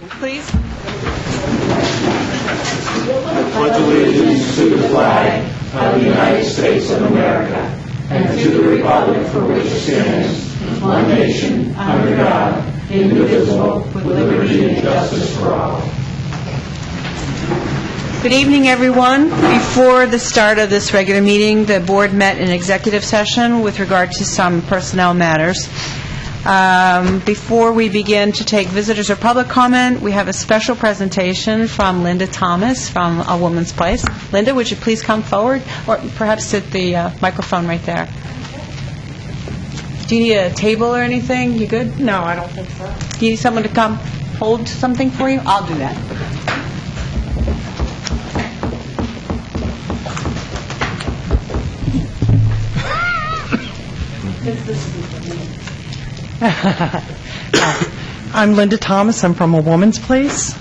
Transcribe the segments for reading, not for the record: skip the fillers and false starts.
Please. Pledge allegiance to the flag of the United States of America and to the republic for which it stands, one nation, under God, indivisible, with liberty and justice for all. Good evening, everyone. Before the start of this regular meeting, the board met in executive session with regard to some personnel matters. Before we begin to take visitors or public comment, we have a special presentation from Linda Thomas from A Woman's Place. Linda, would you please come forward, or perhaps sit the microphone right there. Do you need a table or anything? You good? No, I don't think so. Do you need someone to come hold something for you? I'll do that. I'm Linda Thomas. I'm from A Woman's Place.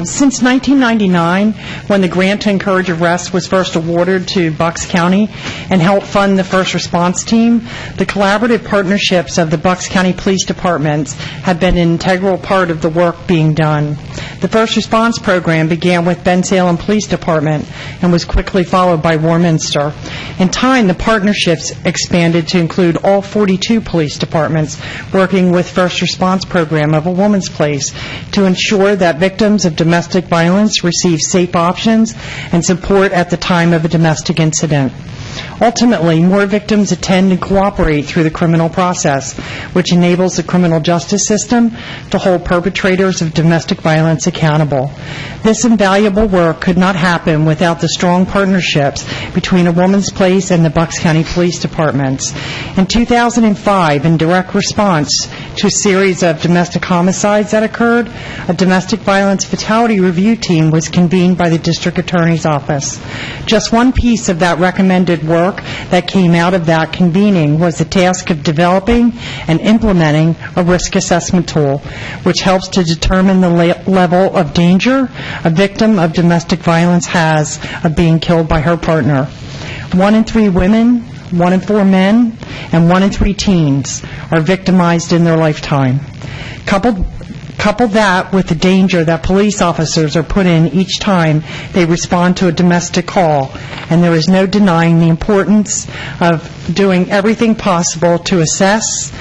Since 1999, when the grant to encourage arrest was first awarded to Bucks County and helped fund the first response team, the collaborative partnerships of the Bucks County Police Departments have been an integral part of the work being done. The first response program began with Bensalem Police Department and was quickly followed by Warminster. In time, the partnerships expanded to include all 42 police departments working with first response program of A Woman's Place to ensure that victims of domestic violence receive safe options and support at the time of a domestic incident. Ultimately, more victims attend and cooperate through the criminal process, which enables the criminal justice system to hold perpetrators of domestic violence accountable. This invaluable work could not happen without the strong partnerships between A Woman's Place and the Bucks County Police Departments. In 2005, in direct response to a series of domestic homicides that occurred, a domestic violence fatality review team was convened by the District Attorney's Office. Just one piece of that recommended work that came out of that convening was the task of developing and implementing a risk assessment tool, which helps to determine the level of danger a victim of domestic violence has of being killed by her partner. 1 in 3 women, 1 in 4 men, and 1 in 3 teens are victimized in their lifetime. Couple that with the danger that police officers are put in each time they respond to a domestic call, and there is no denying the importance of doing everything possible to assess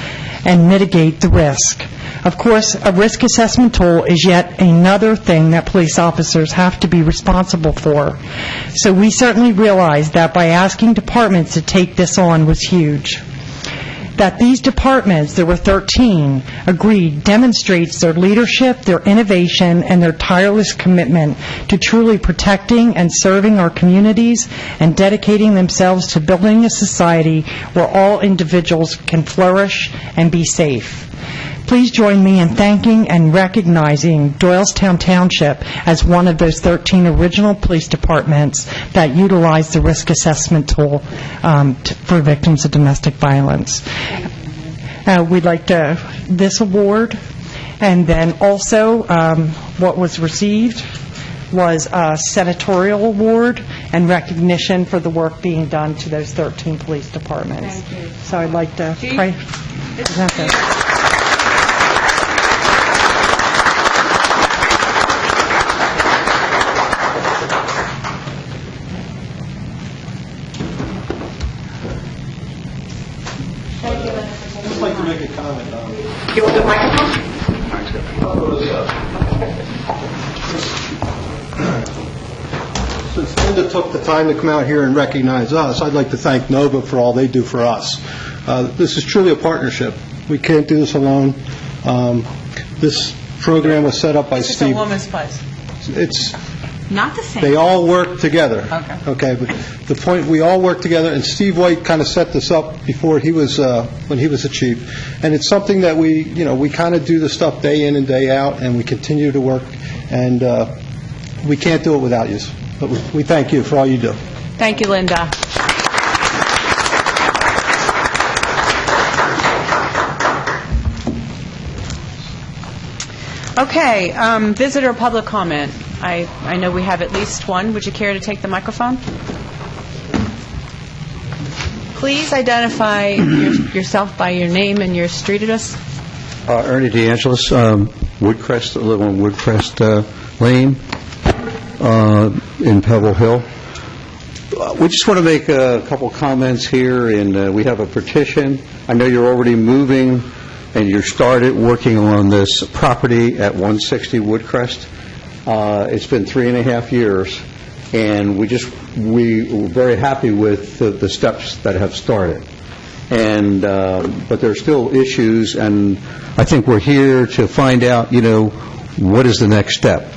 and mitigate the risk. Of course, a risk assessment tool is yet another thing that police officers have to be responsible for. So we certainly realize that by asking departments to take this on was huge. That these departments, there were 13, agreed demonstrates their leadership, their innovation, and their tireless commitment to truly protecting and serving our communities and dedicating themselves to building a society where all individuals can flourish and be safe. Please join me in thanking and recognizing Doylestown Township as one of those 13 original police departments that utilize the risk assessment tool for victims of domestic violence. We'd like this award, and then also what was received was a senatorial award and recognition for the work being done to those 13 police departments. Thank you. So I'd like to present this. I'd like to make a comment on it. You want the microphone? Since Linda took the time to come out here and recognize us, I'd like to thank NOVA for all they do for us. This is truly a partnership. We can't do this alone. This program was set up by Steve. It's A Woman's Place. It's Not the same. They all work together. Okay. But the point, we all work together, and Steve White kind of set this up before he was, when he was the chief. And it's something that we kind of do the stuff day in and day out, and we continue to work, and we can't do it without you. But we thank you for all you do. Thank you, Linda. Okay, visitor public comment. I know we have at least one. Would you care to take the microphone? Please identify yourself by your name and your street address. Ernie DeAngelis. Woodcrest, live on Woodcrest Lane in Pebble Hill. We just want to make a couple comments here, and we have a petition. I know you're already moving, and you started working on this property at 160 Woodcrest. It's been 3.5 years, and we're very happy with the steps that have started. And but there are still issues, and I think we're here to find out, what is the next step.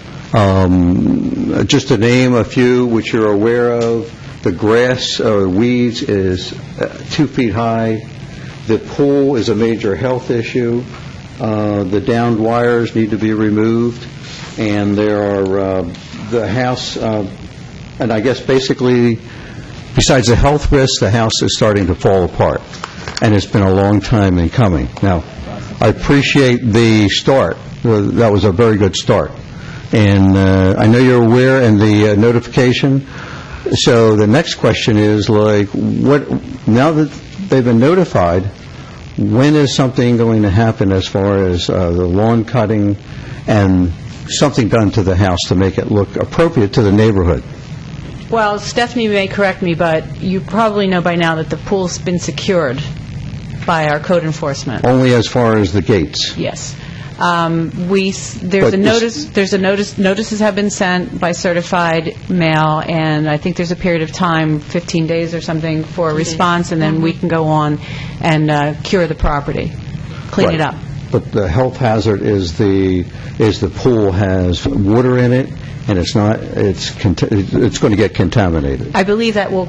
Just to name a few which you're aware of, the grass or weeds is 2 feet high. The pool is a major health issue. The downed wires need to be removed. And there are the house, and I guess basically, besides the health risks, the house is starting to fall apart. And it's been a long time in coming. Now, I appreciate the start. That was a very good start. And I know you're aware in the notification. So the next question is, now that they've been notified, when is something going to happen as far as the lawn cutting and something done to the house to make it look appropriate to the neighborhood? Well, Stephanie may correct me, but you probably know by now that the pool's been secured by our code enforcement. Only as far as the gates? Yes. Notices have been sent by certified mail, and I think there's a period of time, 15 days or something, for a response, and then we can go on and cure the property, clean it up. But the health hazard is the pool has water in it, and it's going to get contaminated. I believe that will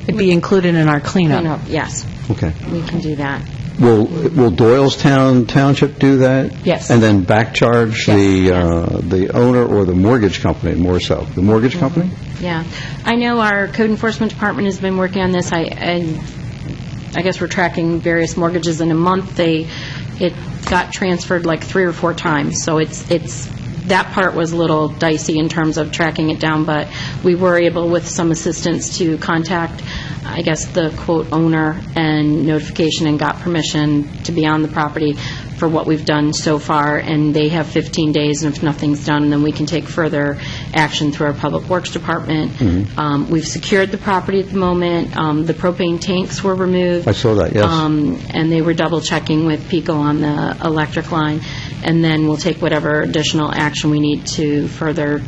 be included in our cleanup. Yes. Okay. We can do that. Will Doylestown Township do that? Yes. And then back charge the owner or the mortgage company, more so? The mortgage company? Yeah. I know our code enforcement department has been working on this. I guess we're tracking various mortgages in a month. It got transferred like 3 or 4 times, so it's that part was a little dicey in terms of tracking it down, but we were able, with some assistance, to contact, I guess, the quote owner and notification, and got permission to be on the property for what we've done so far, and they have 15 days, and if nothing's done, then we can take further action through our Public Works Department. Mm-hmm. We've secured the property at the moment. The propane tanks were removed. I saw that, yes. And they were double-checking with PECO on the electric line, and then we'll take whatever additional action we need to further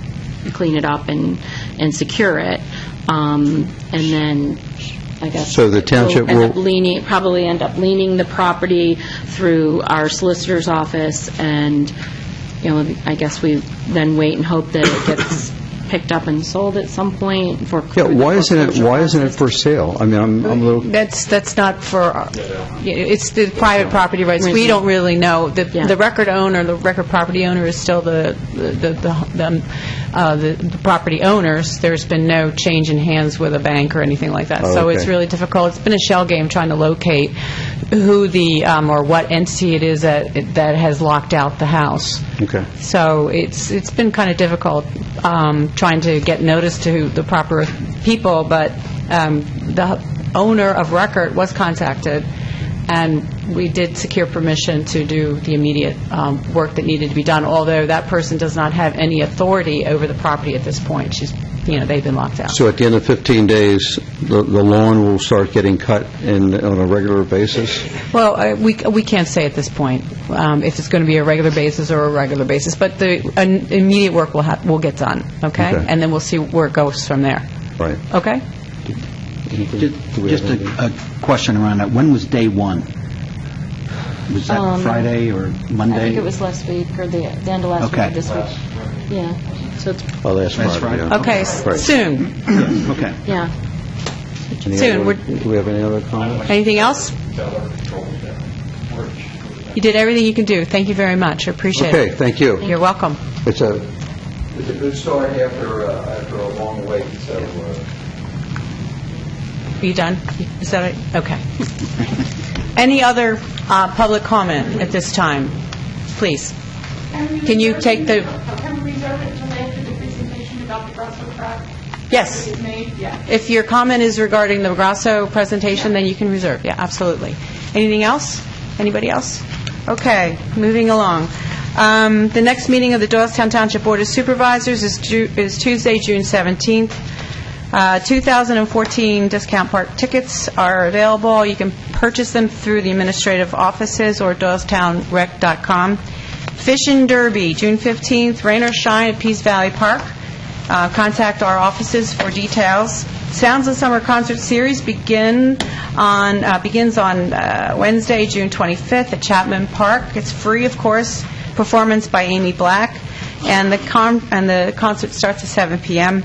clean it up and secure it. And then, I guess, so the township will probably end up leaning the property through our solicitor's office, and I guess we then wait and hope that it gets picked up and sold at some point. Why isn't it for sale? I mean, I'm a little. That's not for. It's the private property rights. We don't really know. The record owner, the record property owner, is still the property owners. There's been no change in hands with a bank or anything like that. So it's really difficult. It's been a shell game trying to locate who or what entity it is that has locked out the house. Okay. So it's been kind of difficult trying to get notice to the proper people, but the owner of record was contacted, and we did secure permission to do the immediate work that needed to be done, although that person does not have any authority over the property at this point. They've been locked out. So at the end of 15 days, the lawn will start getting cut on a regular basis? Well, we can't say at this point if it's going to be a regular basis or a regular basis, but the immediate work will get done, okay? And then we'll see where it goes from there. Right. Okay? Just a question around that. When was day one? Was that Friday or Monday? I think it was last week, or the end of last week or this week. Yeah. So it's last Friday. Yeah. Okay, soon. Okay. Yeah. Soon. Do we have any other comments? Anything else? You did everything you can do. Thank you very much. I appreciate it. Okay, thank you. You're welcome. It's a good start after a long wait. So. Are you done? Is that it? Okay. Any other public comment at this time? Please. Can you take the... Can we reserve it until after the presentation about the Grasso track? Yes. If your comment is regarding the Grasso presentation, then you can reserve. Yeah, absolutely. Anything else? Anybody else? Okay, moving along. The next meeting of the Doylestown Township Board of Supervisors is Tuesday, June 17th. 2014 discount park tickets are available. You can purchase them through the administrative offices or doylestownrec.com. Fishing Derby, June 15th, rain or shine at Peace Valley Park. Contact our offices for details. Sounds of Summer concert series begins on Wednesday, June 25th at Chapman Park. It's free, of course. Performance by Amy Black, and the concert starts at 7 p.m.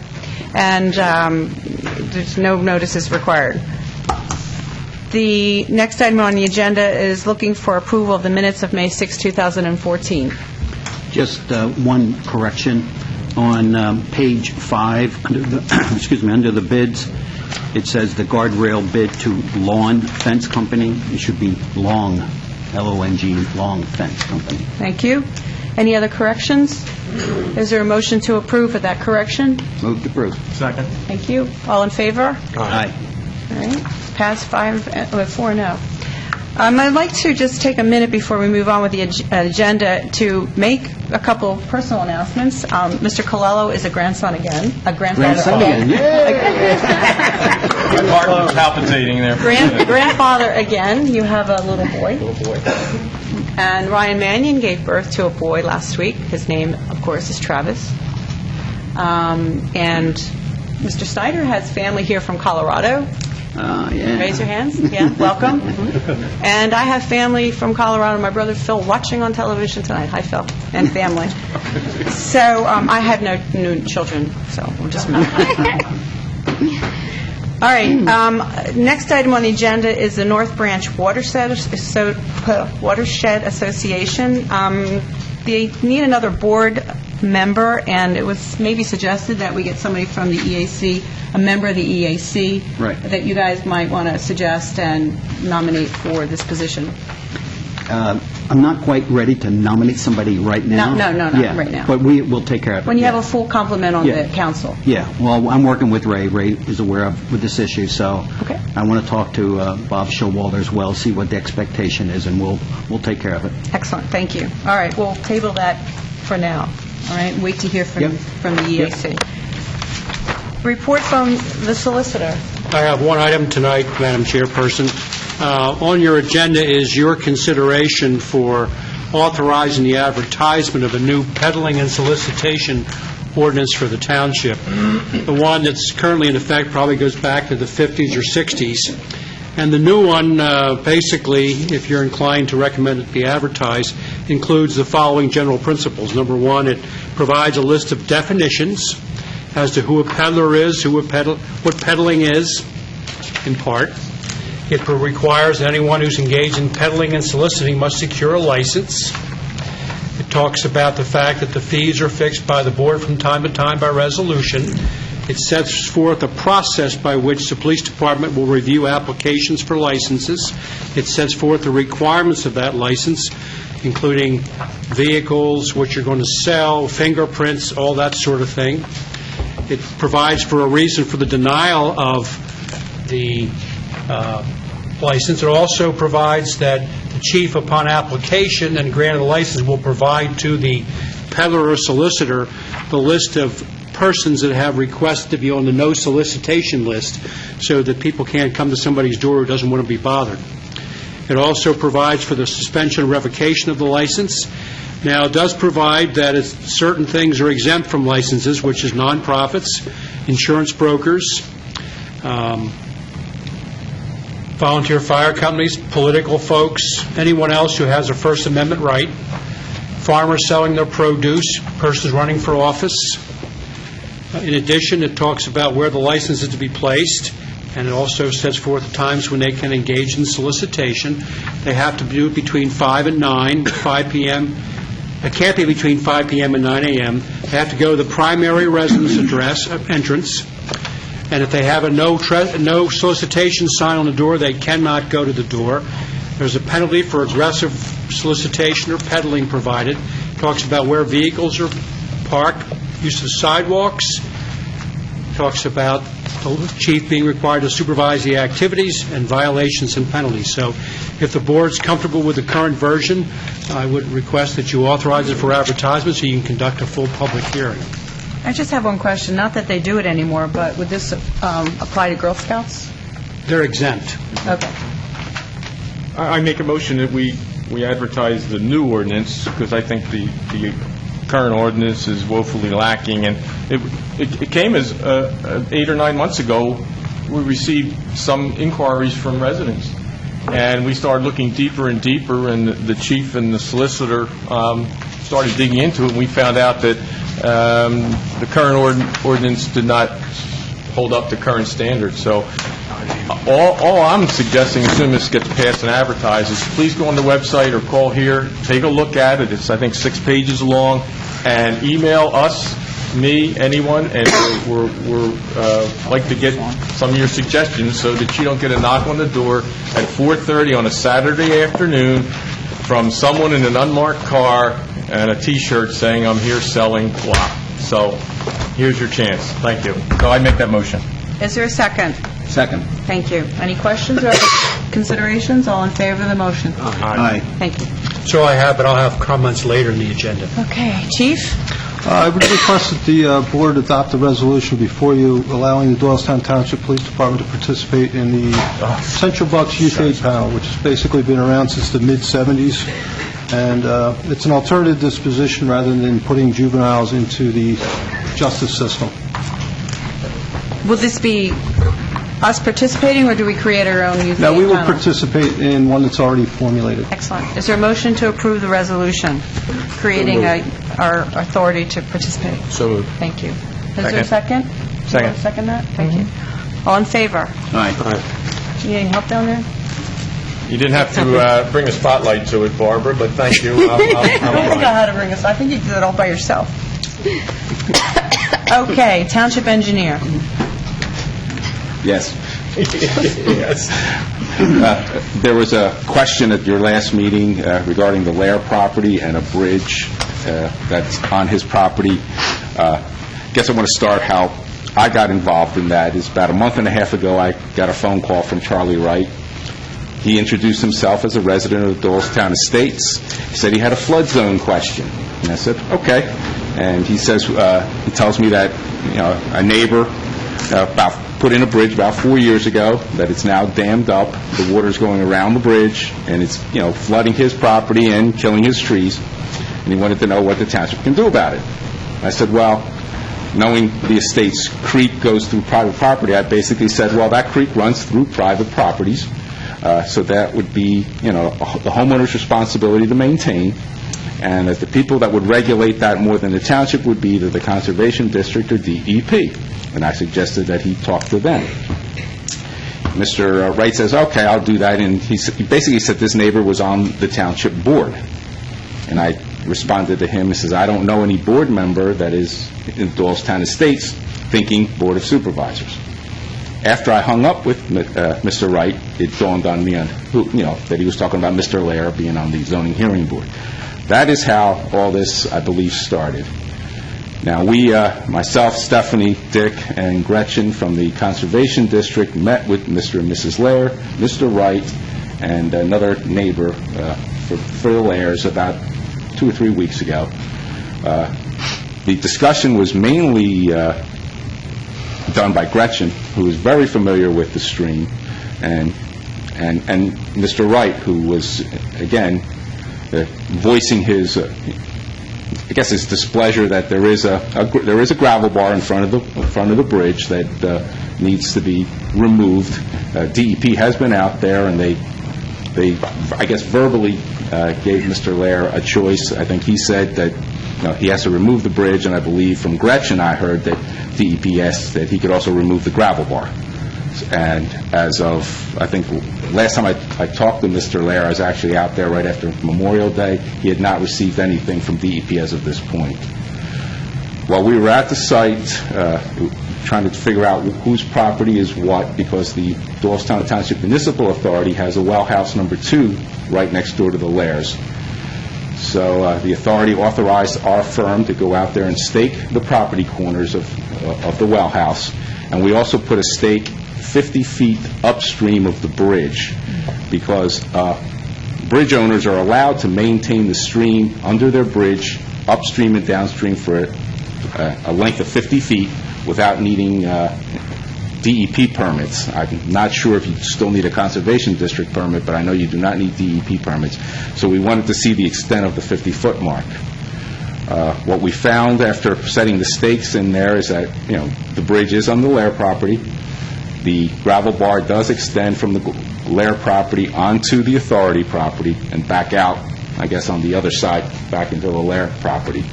and there's no notices required. The next item on the agenda is looking for approval of the minutes of May 6, 2014. Just one correction. On page 5, under the, under the bids, it says the guardrail bid to Lawn Fence Company. It should be Long, L-O-N-G, Long Fence Company. Thank you. Any other corrections? Is there a motion to approve of that correction? Move to approve. Second. Thank you. All in favor? Aye. All right. Pass 4-0. I'd like to just take a minute before we move on with the agenda to make a couple personal announcements. Mr. Colello is a grandson again. A grandfather again. My heart was palpitating there. Grandfather again. You have a little boy. And Ryan Mannion gave birth to a boy last week. His name, of course, is Travis. And Mr. Snyder has family here from Colorado. Yeah. Raise your hands. Yeah, welcome. And I have family from Colorado. My brother Phil watching on television tonight. Hi, Phil, and family. So I have no new children, so we'll just move on. All right. Next item on the agenda is the North Branch Watershed Association. They need another board member, and it was maybe suggested that we get somebody from the EAC, a member of the EAC, right, that you guys might want to suggest and nominate for this position. I'm not quite ready to nominate somebody right now. No, not right now. But we'll take care of it. When you have a full complement on the council. Yeah, well, I'm working with Ray. Ray is aware with this issue, so okay. I want to talk to Bob Showalter as well, see what the expectation is, and we'll take care of it. Excellent, thank you. All right, we'll table that for now. All right, wait to hear from the EAC. Yep. Report from the solicitor. I have one item tonight, Madam Chairperson. On your agenda is your consideration for authorizing the advertisement of a new peddling and solicitation ordinance for the township. The one that's currently in effect probably goes back to the 50s or 60s. And the new one, basically, if you're inclined to recommend it be advertised, includes the following general principles. Number one, it provides a list of definitions as to who a peddler is, what peddling is, in part. It requires that anyone who's engaged in peddling and soliciting must secure a license. It talks about the fact that the fees are fixed by the board from time to time by resolution. It sets forth a process by which the police department will review applications for licenses. It sets forth the requirements of that license, including vehicles, what you're going to sell, fingerprints, all that sort of thing. It provides for a reason for the denial of the license. It also provides that the chief, upon application and grant of the license, will provide to the peddler or solicitor the list of persons that have requested to be on the no solicitation list so that people can't come to somebody's door who doesn't want to be bothered. It also provides for the suspension or revocation of the license. Now, it does provide that certain things are exempt from licenses, which is nonprofits, insurance brokers, volunteer fire companies, political folks, anyone else who has a First Amendment right, farmers selling their produce, persons running for office. In addition, it talks about where the license is to be placed, and it also sets forth the times when they can engage in solicitation. They have to do it between 5 and 9, 5 p.m. It can't be between 5 p.m. and 9 a.m. They have to go to the primary residence address, entrance, and if they have a no solicitation sign on the door, they cannot go to the door. There's a penalty for aggressive solicitation or peddling provided. It talks about where vehicles are parked, use of sidewalks. It talks about the chief being required to supervise the activities and violations and penalties. So If the board's comfortable with the current version, I would request that you authorize it for advertisement so you can conduct a full public hearing. I just have one question, not that they do it anymore, but would this apply to Girl Scouts? They're exempt. Okay. I make a motion that we advertise the new ordinance, because I think the current ordinance is woefully lacking, and it came as 8 or 9 months ago, we received some inquiries from residents, and we started looking deeper and deeper, and the chief and the solicitor started digging into it, and we found out that the current ordinance did not hold up to current standards. So all I'm suggesting, as soon as this gets passed and advertised, is please go on the website or call here, take a look at it. It's, I think, 6 pages long, and email us, me, anyone, and we're like to get some of your suggestions so that you don't get a knock on the door at 4:30 on a Saturday afternoon from someone in an unmarked car and a T-shirt saying, "I'm here selling blah." So here's your chance. Thank you. So I make that motion. Is there a second? Second. Thank you. Any questions or considerations? All in favor of the motion? Aye. Thank you. So I have, but I'll have comments later in the agenda. Okay. Chief? I would request that the board adopt a resolution before you allowing the Doylestown Township Police Department to participate in the Central Bucks Youth Aid Panel, which has basically been around since the mid-'70s. And it's an alternative disposition rather than putting juveniles into the justice system. Will this be us participating, or do we create our own youth Now, aid we will panel? participate in one that's already formulated. Excellent. Is there a motion to approve the resolution, creating our authority to participate? So moved. Thank you. Is there a second? Second. You want to second that? Thank you. All in favor? Aye. Do you need any help down there? You didn't have to bring a spotlight to it, Barbara, but thank you. I don't think I had to bring us. I think you did it all by yourself. Okay, Township Engineer. Yes. Yes. There was a question at your last meeting regarding the Lair property and a bridge that's on his property. Guess I want to start how I got involved in that. It's about a month and a half ago I got a phone call from Charlie Wright. He introduced himself as a resident of the Doylestown Estates. He said he had a flood zone question. And I said, okay. And he says, he tells me that, a neighbor put in a bridge about 4 years ago, that it's now dammed up. The water's going around the bridge, and it's, flooding his property and killing his trees. And he wanted to know what the township can do about it. I said, well, knowing the estate's creek goes through private property, I basically said, well, that creek runs through private properties. So that would be, the homeowner's responsibility to maintain, and that the people that would regulate that more than the township would be either the Conservation District or DEP. And I suggested that he talk to them. Mr. Wright says, okay, I'll do that, and he basically said this neighbor was on the township board. And I responded to him and says, I don't know any board member that is in Doylestown Estates thinking Board of Supervisors. After I hung up with Mr. Wright, it dawned on me that he was talking about Mr. Lair being on the zoning hearing board. That is how all this, I believe, started. Now, we, myself, Stephanie, Dick, and Gretchen from the Conservation District met with Mr. and Mrs. Lair, Mr. Wright, and another neighbor for the Lairs about 2 or 3 weeks ago. The discussion was mainly done by Gretchen, who is very familiar with the stream, and Mr. Wright, who was, again, voicing his, his displeasure that there is a gravel bar in front of the bridge that needs to be removed. DEP has been out there, and they verbally gave Mr. Lair a choice. I think he said that he has to remove the bridge, and I believe from Gretchen I heard that DEP asked that he could also remove the gravel bar. And as of, I think, last time I talked to Mr. Lair, I was actually out there right after Memorial Day. He had not received anything from DEP as of this point. While we were at the site, trying to figure out whose property is what, because the Doylestown Township Municipal Authority has a well house number 2 right next door to the Lairs. So the authority authorized our firm to go out there and stake the property corners of the well house, and we also put a stake 50 feet upstream of the bridge, because bridge owners are allowed to maintain the stream under their bridge, upstream and downstream, for a length of 50 feet without needing DEP permits. I'm not sure if you still need a conservation district permit, but I know you do not need DEP permits. So we wanted to see the extent of the 50-foot mark. What we found after setting the stakes in there is that, the bridge is on the Lair property. The gravel bar does extend from the Lair property onto the authority property and back out, I guess, on the other side, back into the Lair property.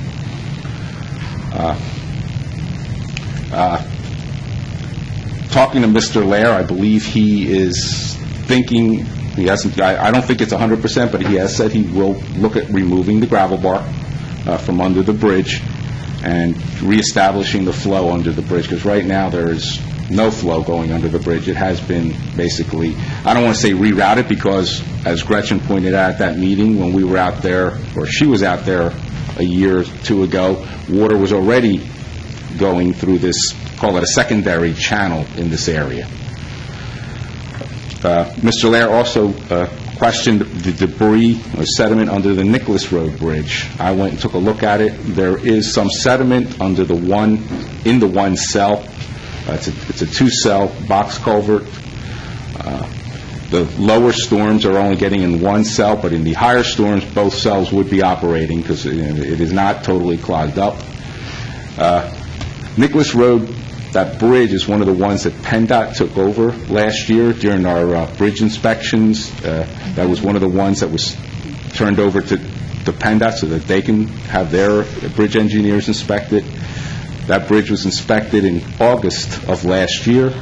Talking to Mr. Lair, I believe he is thinking, I don't think it's 100%, but he has said he will look at removing the gravel bar from under the bridge and reestablishing the flow under the bridge, because right now there is no flow going under the bridge. It has been basically, I don't want to say rerouted, because as Gretchen pointed out at that meeting, when we were out there, or she was out there a year or two ago, water was already going through this, call it a secondary channel in this area. Mr. Lair also questioned the debris or sediment under the Nicholas Road Bridge. I went and took a look at it. There is some sediment under in the one cell. It's a two-cell box culvert. The lower storms are only getting in one cell, but in the higher storms, both cells would be operating, because it is not totally clogged up. Nicholas Road, that bridge, is one of the ones that PennDOT took over last year during our bridge inspections. That was one of the ones that was turned over to PennDOT so that they can have their bridge engineers inspect it. That bridge was inspected in August of last year.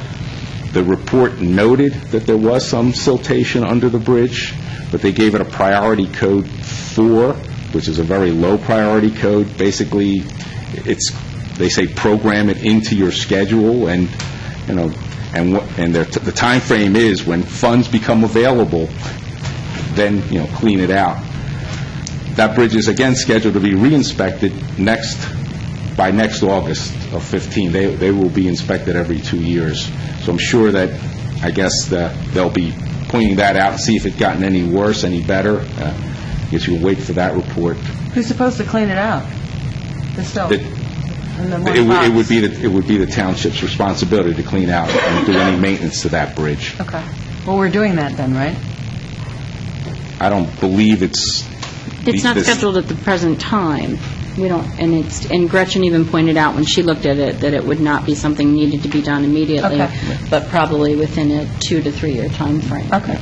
The report noted that there was some siltation under the bridge, but they gave it a priority code 4, which is a very low priority code. Basically, they say program it into your schedule, and the time frame is when funds become available, then clean it out. That bridge is again scheduled to be re-inspected by next August of 15. They will be inspected every 2 years. So I'm sure that, they'll be pointing that out and see if it's gotten any worse, any better. I guess you'll wait for that report. Who's supposed to clean it out? It would be the township's responsibility to clean out and do any maintenance to that bridge. Okay. Well, we're doing that then, right? I don't believe it's not scheduled at the present time. We don't, and Gretchen even pointed out when she looked at it that it would not be something needed to be done immediately, but probably within a 2 to 3 year time frame. Okay.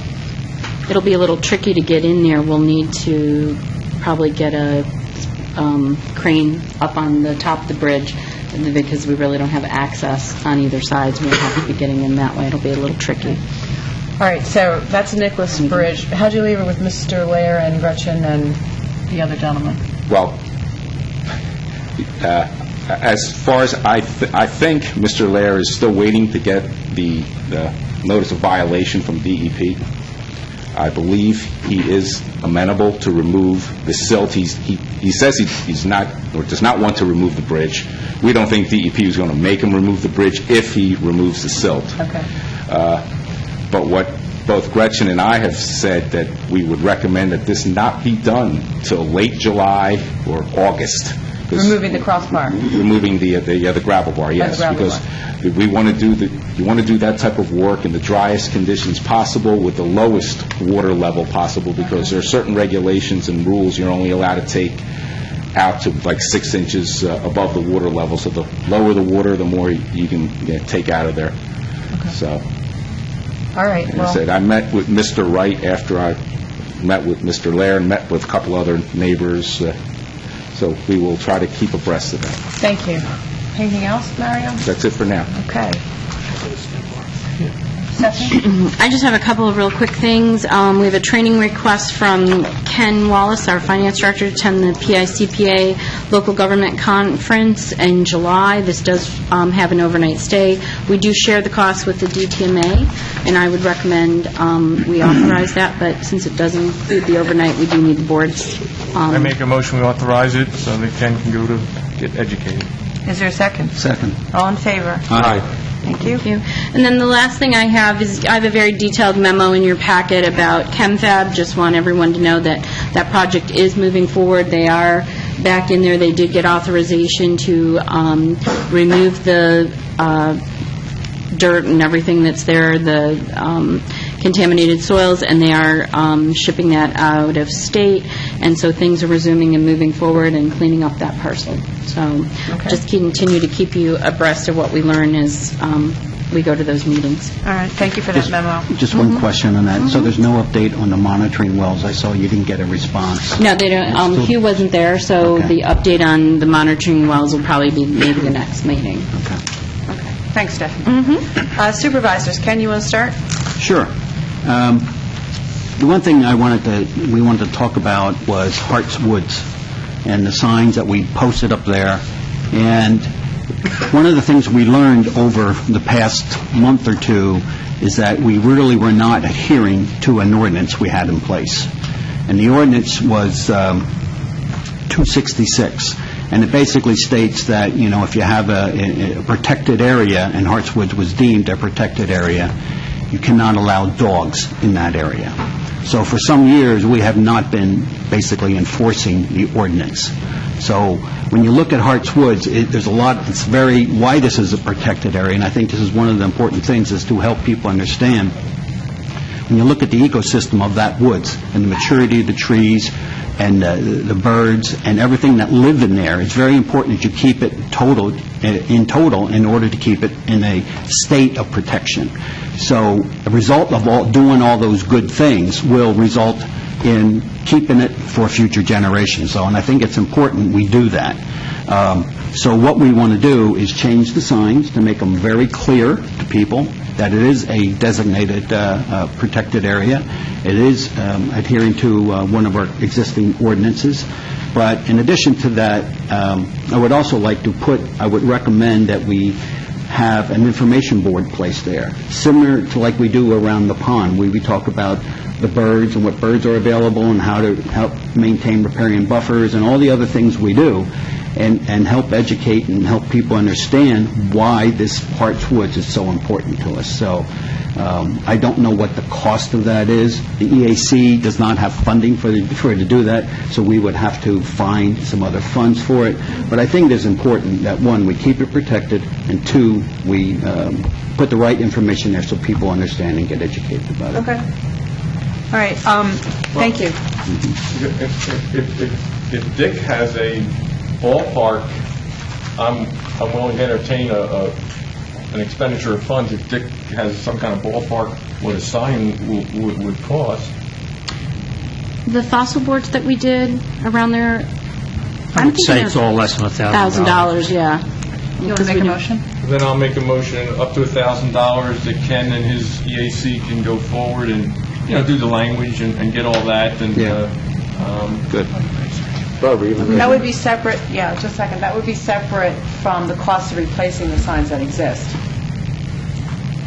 It'll be a little tricky to get in there. We'll need to probably get a crane up on the top of the bridge, because we really don't have access on either side, so we'll have to be getting in that way. It'll be a little tricky. All right, so that's Nicholas Bridge. How'd you leave it with Mr. Lair and Gretchen and the other gentleman? Well, as far as I think Mr. Lair is still waiting to get the notice of violation from DEP. I believe he is amenable to remove the silt. He says he's not, or does not want to remove the bridge. We don't think DEP is going to make him remove the bridge if he removes the silt. Okay. But what both Gretchen and I have said, that we would recommend that this not be done till late July or August. Removing the crossbar. Removing the gravel bar, yes, because we want to do that type of work in the driest conditions possible with the lowest water level possible, because there are certain regulations and rules you're only allowed to take out to like 6 inches above the water level. So the lower the water, the more you can take out of there. Okay. So, all right. Well, I said I met with Mr. Wright after I met with Mr. Lair and met with a couple other neighbors. So we will try to keep abreast of that. Thank you. Anything else, Mario? That's it for now. Okay. Stephanie? I just have a couple of real quick things. We have a training request from Ken Wallace, our finance director, to attend the PICPA local government conference in July. This does have an overnight stay. We do share the cost with the DTMA, and I would recommend we authorize that, but since it does include the overnight, we do need the board's I make a motion we authorize it so that Ken can go to get educated. Is there a second? Second. All in favor? Aye. Thank you. Thank you. And then the last thing I have is, I have a very detailed memo in your packet about ChemFab. Just want everyone to know that that project is moving forward. They are back in there. They did get authorization to remove the dirt and everything that's there, the contaminated soils, and they are shipping that out of state, and so things are resuming and moving forward and cleaning up that parcel. So just continue to keep you abreast of what we learn as we go to those meetings. All right, thank you for that memo. Just one question on that. So there's no update on the monitoring wells? I saw you didn't get a response. No, they don't. Hugh wasn't there, so Okay. the update on the monitoring wells will probably be maybe the next meeting. Okay. Thanks, Stephanie. Supervisors, Ken, you want to start? Sure. The one thing we wanted to talk about was Hart's Woods and the signs that we posted up there. And one of the things we learned over the past month or two is that we really were not adhering to an ordinance we had in place. And the ordinance was 266. And it basically states that, if you have a protected area, and Hart's Woods was deemed a protected area, you cannot allow dogs in that area. So for some years, we have not been basically enforcing the ordinance. So when you look at Hart's Woods, there's a lot, it's very, why this is a protected area, and I think this is one of the important things, is to help people understand. When you look at the ecosystem of that woods and the maturity of the trees and the birds and everything that live in there, it's very important that you keep it in total in order to keep it in a state of protection. So the result of doing all those good things will result in keeping it for future generations. And I think it's important we do that. So what we want to do is change the signs to make them very clear to people that it is a designated protected area. It is adhering to one of our existing ordinances. But in addition to that, I would also like to I would recommend that we have an information board placed there, similar to like we do around the pond, where we talk about the birds and what birds are available and how to help maintain riparian buffers and all the other things we do, and help educate and help people understand why this Hart's Woods is so important to us. So I don't know what the cost of that is. The EAC does not have funding for it to do that, so we would have to find some other funds for it. But I think it is important that, one, we keep it protected, and two, we put the right information there so people understand and get educated about it. Okay. All right, thank you. If Dick has a ballpark, I'm willing to entertain an expenditure of funds if Dick has some kind of ballpark what a sign would cost. The fossil boards that we did around there, I would say it's all less than $1,000, yeah. You want to make a motion? Then I'll make a motion up to $1,000 that Ken and his EAC can go forward and, do the language and get all that. And Good. That would be separate, just a second, that would be separate from the cost of replacing the signs that exist.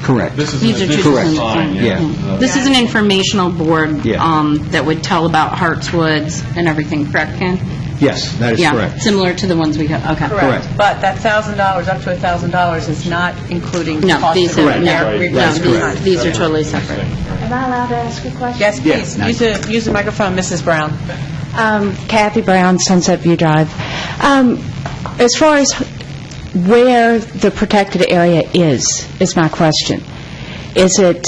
Correct. This is These an are additional just- sign. Yeah. This is an informational board Yeah. that would tell about Hart's Woods and everything, correct, Ken? Yes, that is Yeah, correct. similar to the ones we have, okay. Correct. But that $1,000, up to $1,000, is not including the No, cost these of are, no, replacing the signs. these are totally separate. Am I allowed to ask a question? Yes, please, use the microphone, Mrs. Brown. Kathy Brown, Sunset View Drive. As far as where the protected area is my question. Is it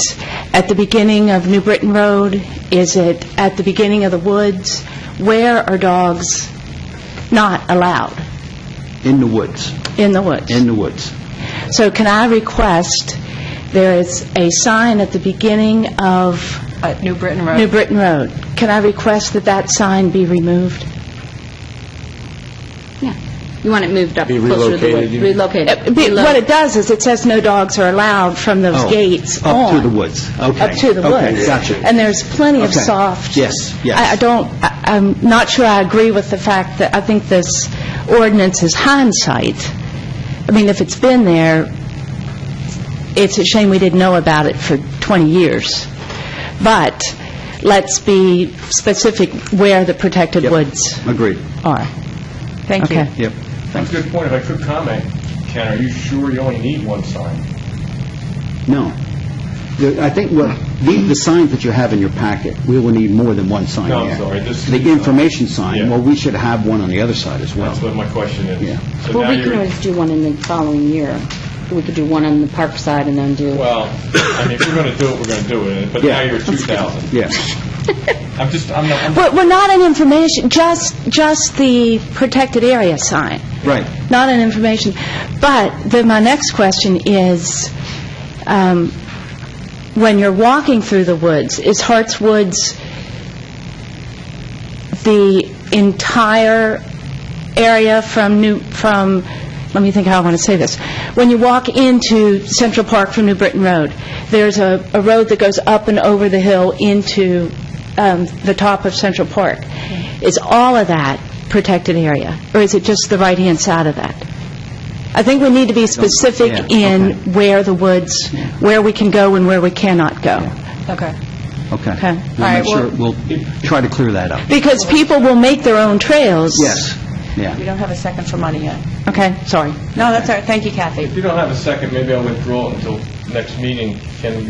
at the beginning of New Britain Road? Is it at the beginning of the woods? Where are dogs not allowed? In the woods. In the woods. In the woods. So can I request, there is a sign at the beginning of New Britain Road. New Britain Road. Can I request that sign be removed? Yeah. You want it moved up closer to the wood. Relocated. What it does is it says no dogs are allowed from those gates Up on. to the woods. Okay. Up to the woods. Okay, gotcha. And there's plenty of Okay. soft. Yes, yes. I'm not sure I agree with the fact that I think this ordinance is hindsight. I mean, if it's been there, it's a shame we didn't know about it for 20 years. But let's be specific where the protected woods Agreed. are. Thank you. Okay. Yep. That's a good point. If I could comment, Ken, are you sure you only need one sign? No. I think the signs that you have in your packet, we will need more than one sign No, I'm there. sorry, this- The information sign, Yeah. well, we should have one on the other side as well. That's what my question is. Yeah. So Well, now we can you're- always do one in the following year. We could do one on the park side and then do... Well, I mean, if we're going to do it, we're going to do it, but now Yeah. you're 2,000. Yeah. Well, not an information, just the protected area sign. Right. Not an information. But then my next question is, when you're walking through the woods, is Hart's Woods the entire area from, let me think how I want to say this. When you walk into Central Park from New Britain Road, there's a road that goes up and over the hill into the top of Central Park. Is all of that protected area, or is it just the right-hand side of that? I think we need to be specific in where the woods, where we can go and where we cannot go. Okay. Okay. Okay. We'll make sure, we'll try to clear that up. Because people will make their own trails. Yes. Yeah. We don't have a second for money yet. Okay, sorry. No, that's all right. Thank you, Kathy. If you don't have a second, maybe I'll withdraw it until next meeting. Ken,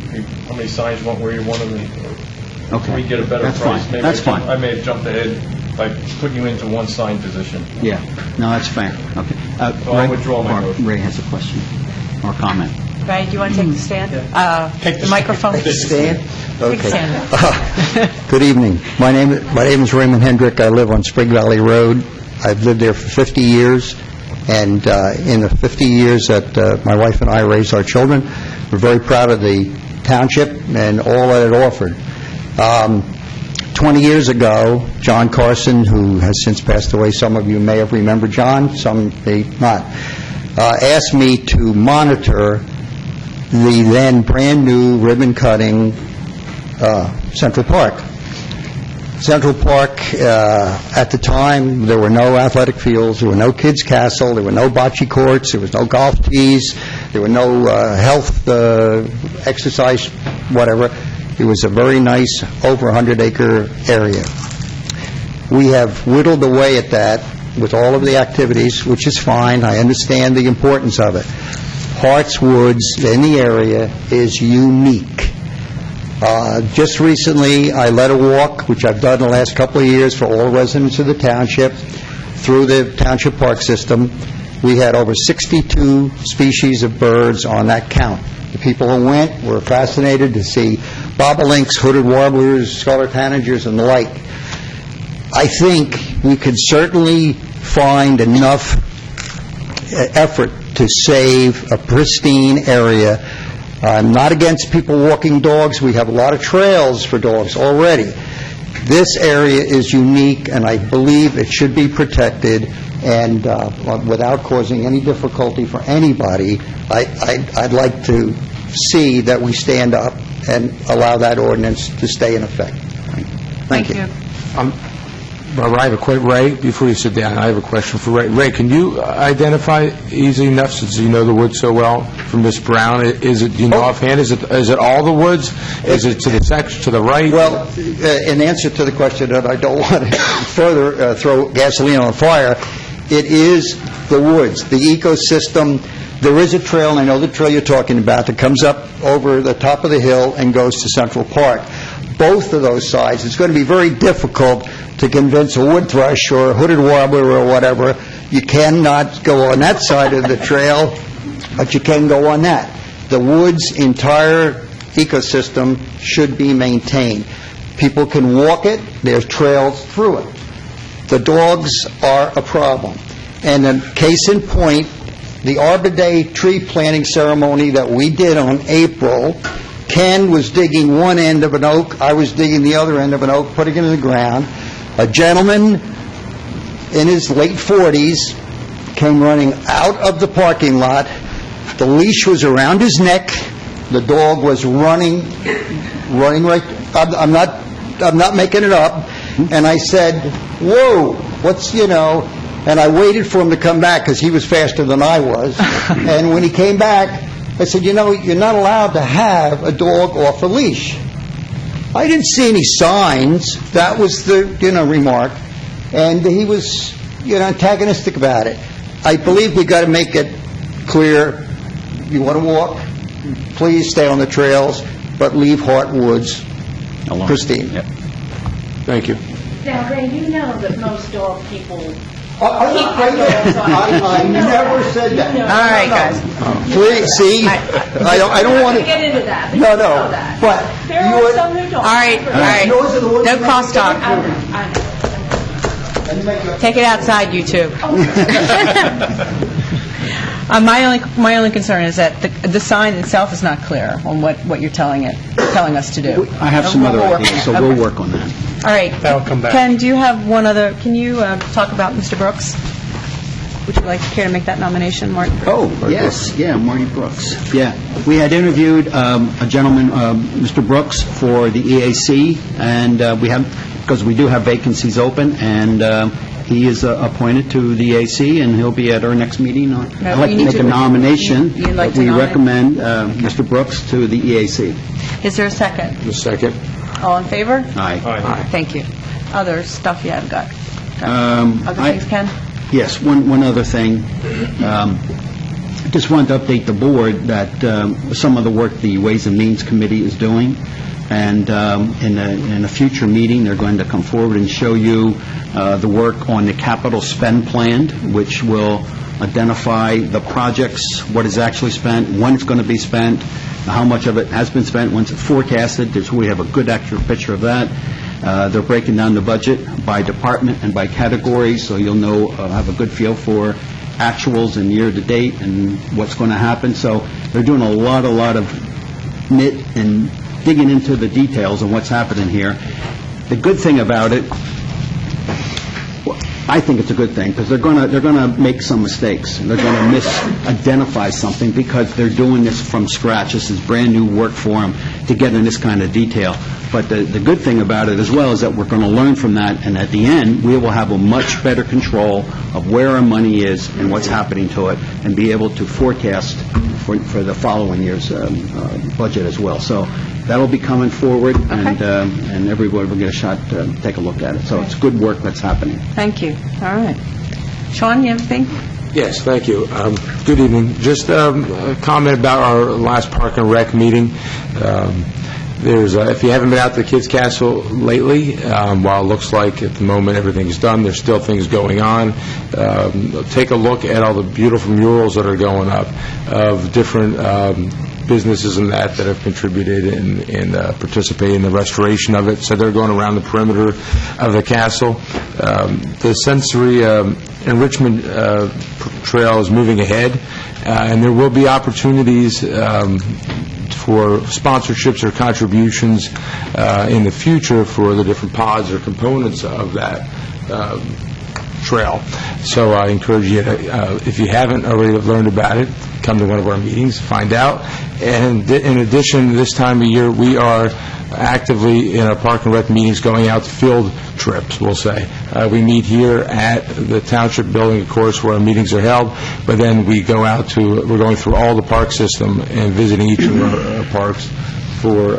how many signs you want, where you want them, and Okay. we get a better That's price. fine. Maybe That's fine. I may have jumped ahead by putting you into one sign position. Yeah. No, that's fair. Okay. I'll withdraw my motion. Ray has a question or comment. Ray, do you want to take the stand? The microphone? Stand? Take the stand. Good evening. My name is Raymond Hendrick. I live on Spring Valley Road. I've lived there for 50 years, and in the 50 years that my wife and I raised our children, we're very proud of the township and all that it offered. 20 years ago, John Carson, who has since passed away, some of you may have remembered John, some may not, asked me to monitor the then brand-new ribbon-cutting Central Park. Central Park, at the time, there were no athletic fields, there were no kids' castle, there were no bocce courts, there was no golf tees, there were no health exercise, whatever. It was a very nice, over 100-acre area. We have whittled away at that with all of the activities, which is fine. I understand the importance of it. Hart's Woods in the area is unique. Just recently, I led a walk, which I've done the last couple of years for all residents of the township, through the township park system. We had over 62 species of birds on that count. The people who went were fascinated to see bobolinks, hooded warblers, scarlet tanagers, and the like. I think we could certainly find enough effort to save a pristine area. I'm not against people walking dogs. We have a lot of trails for dogs already. This area is unique, and I believe it should be protected, and without causing any difficulty for anybody, I'd like to see that we stand up and allow that ordinance to stay in effect. Thank you. I have a question. Ray, before you sit down, I have a question for Ray. Ray, can you identify easily enough, since you know the woods so well, from Miss Brown? Is it, do you know offhand, is it all the woods? Is it to the section, to the right? Well, in answer to the question, that I don't want to further throw gasoline on fire, it is the woods, the ecosystem. There is a trail, and I know the trail you're talking about, that comes up over the top of the hill and goes to Central Park. Both of those sides, it's going to be very difficult to convince a wood thrush or a hooded warbler or whatever. You cannot go on that side of the trail, but you can go on that. The woods' entire ecosystem should be maintained. People can walk it. There's trails through it. The dogs are a problem. And a case in point, the Arbor Day tree planting ceremony that we did on April, Ken was digging one end of an oak, I was digging the other end of an oak, putting it in the ground. A gentleman in his late 40s came running out of the parking lot. The leash was around his neck. The dog was running right. I'm not making it up. And I said, "Whoa, and I waited for him to come back because he was faster than I was. And when he came back, I said, you're not allowed to have a dog off a leash. I didn't see any signs. That was the, remark. And he was, antagonistic about it. I believe we got to make it clear, you want to walk, please stay on the trails, but leave Hart Woods pristine. Yep. Thank you. Now, Ray, you know that most dog people I never said that. All right, guys. Please, see, I don't want to... get into that. No, no, but There you are would... some who don't. All right, all right. No crosstalk. I know. Take it outside, you two. My only concern is that the sign itself is not clear on what you're telling us to do. I have some other We'll work ideas, on it. so we'll Okay. work on that. All right. That'll come back. Ken, do you have one other, can you talk about Mr. Brooks? Would you care to make that nomination, Mark? Oh, yes, yeah, Marty Brooks. Yeah, we had interviewed a gentleman, Mr. Brooks, for the EAC, and because we do have vacancies open, and he is appointed to the EAC, and he'll be at our next meeting. I'd like to make a nomination. You'd like that to we nominate? recommend Mr. Brooks to the EAC. Is there a second? The second. All in favor? Aye. Thank you. Other stuff you have got? Other I- things, Ken? Yes, one other thing. I just wanted to update the board that some of the work the Ways and Means Committee is doing, and in a future meeting, they're going to come forward and show you the work on the capital spend plan, which will identify the projects, what is actually spent, when it's going to be spent, how much of it has been spent, when it's forecasted. We have a good accurate picture of that. They're breaking down the budget by department and by category, so you'll know, have a good feel for actuals and year-to-date and what's going to happen. So they're doing a lot of knit and digging into the details of what's happening here. The good thing about it, I think it's a good thing, because they're going to make some mistakes. They're going to misidentify something because they're doing this from scratch. This is brand-new work for them to get in this kind of detail. But the good thing about it as well is that we're going to learn from that, and at the end, we will have a much better control of where our money is and what's happening to it, and be able to forecast for the following year's budget as well. So that'll be coming forward, and everybody will get a shot to take a look at it. So it's good work that's happening. Thank you. All right. Sean, you have anything? Yes, thank you. Good evening. Just a comment about our last Park and Rec meeting. If you haven't been out to the Kids Castle lately, while it looks like at the moment everything's done, there's still things going on. Take a look at all the beautiful murals that are going up of different businesses and that have contributed and participated in the restoration of it. So they're going around the perimeter of the castle. The sensory enrichment trail is moving ahead, and there will be opportunities for sponsorships or contributions in the future for the different pods or components of that trail. So I encourage you to, if you haven't already learned about it, come to one of our meetings, find out. And in addition, this time of year, we are actively in our Park and Rec meetings going out to field trips, we'll say. We meet here at the Township Building, of course, where our meetings are held, but then we go out to, we're going through all the park system and visiting each of our parks for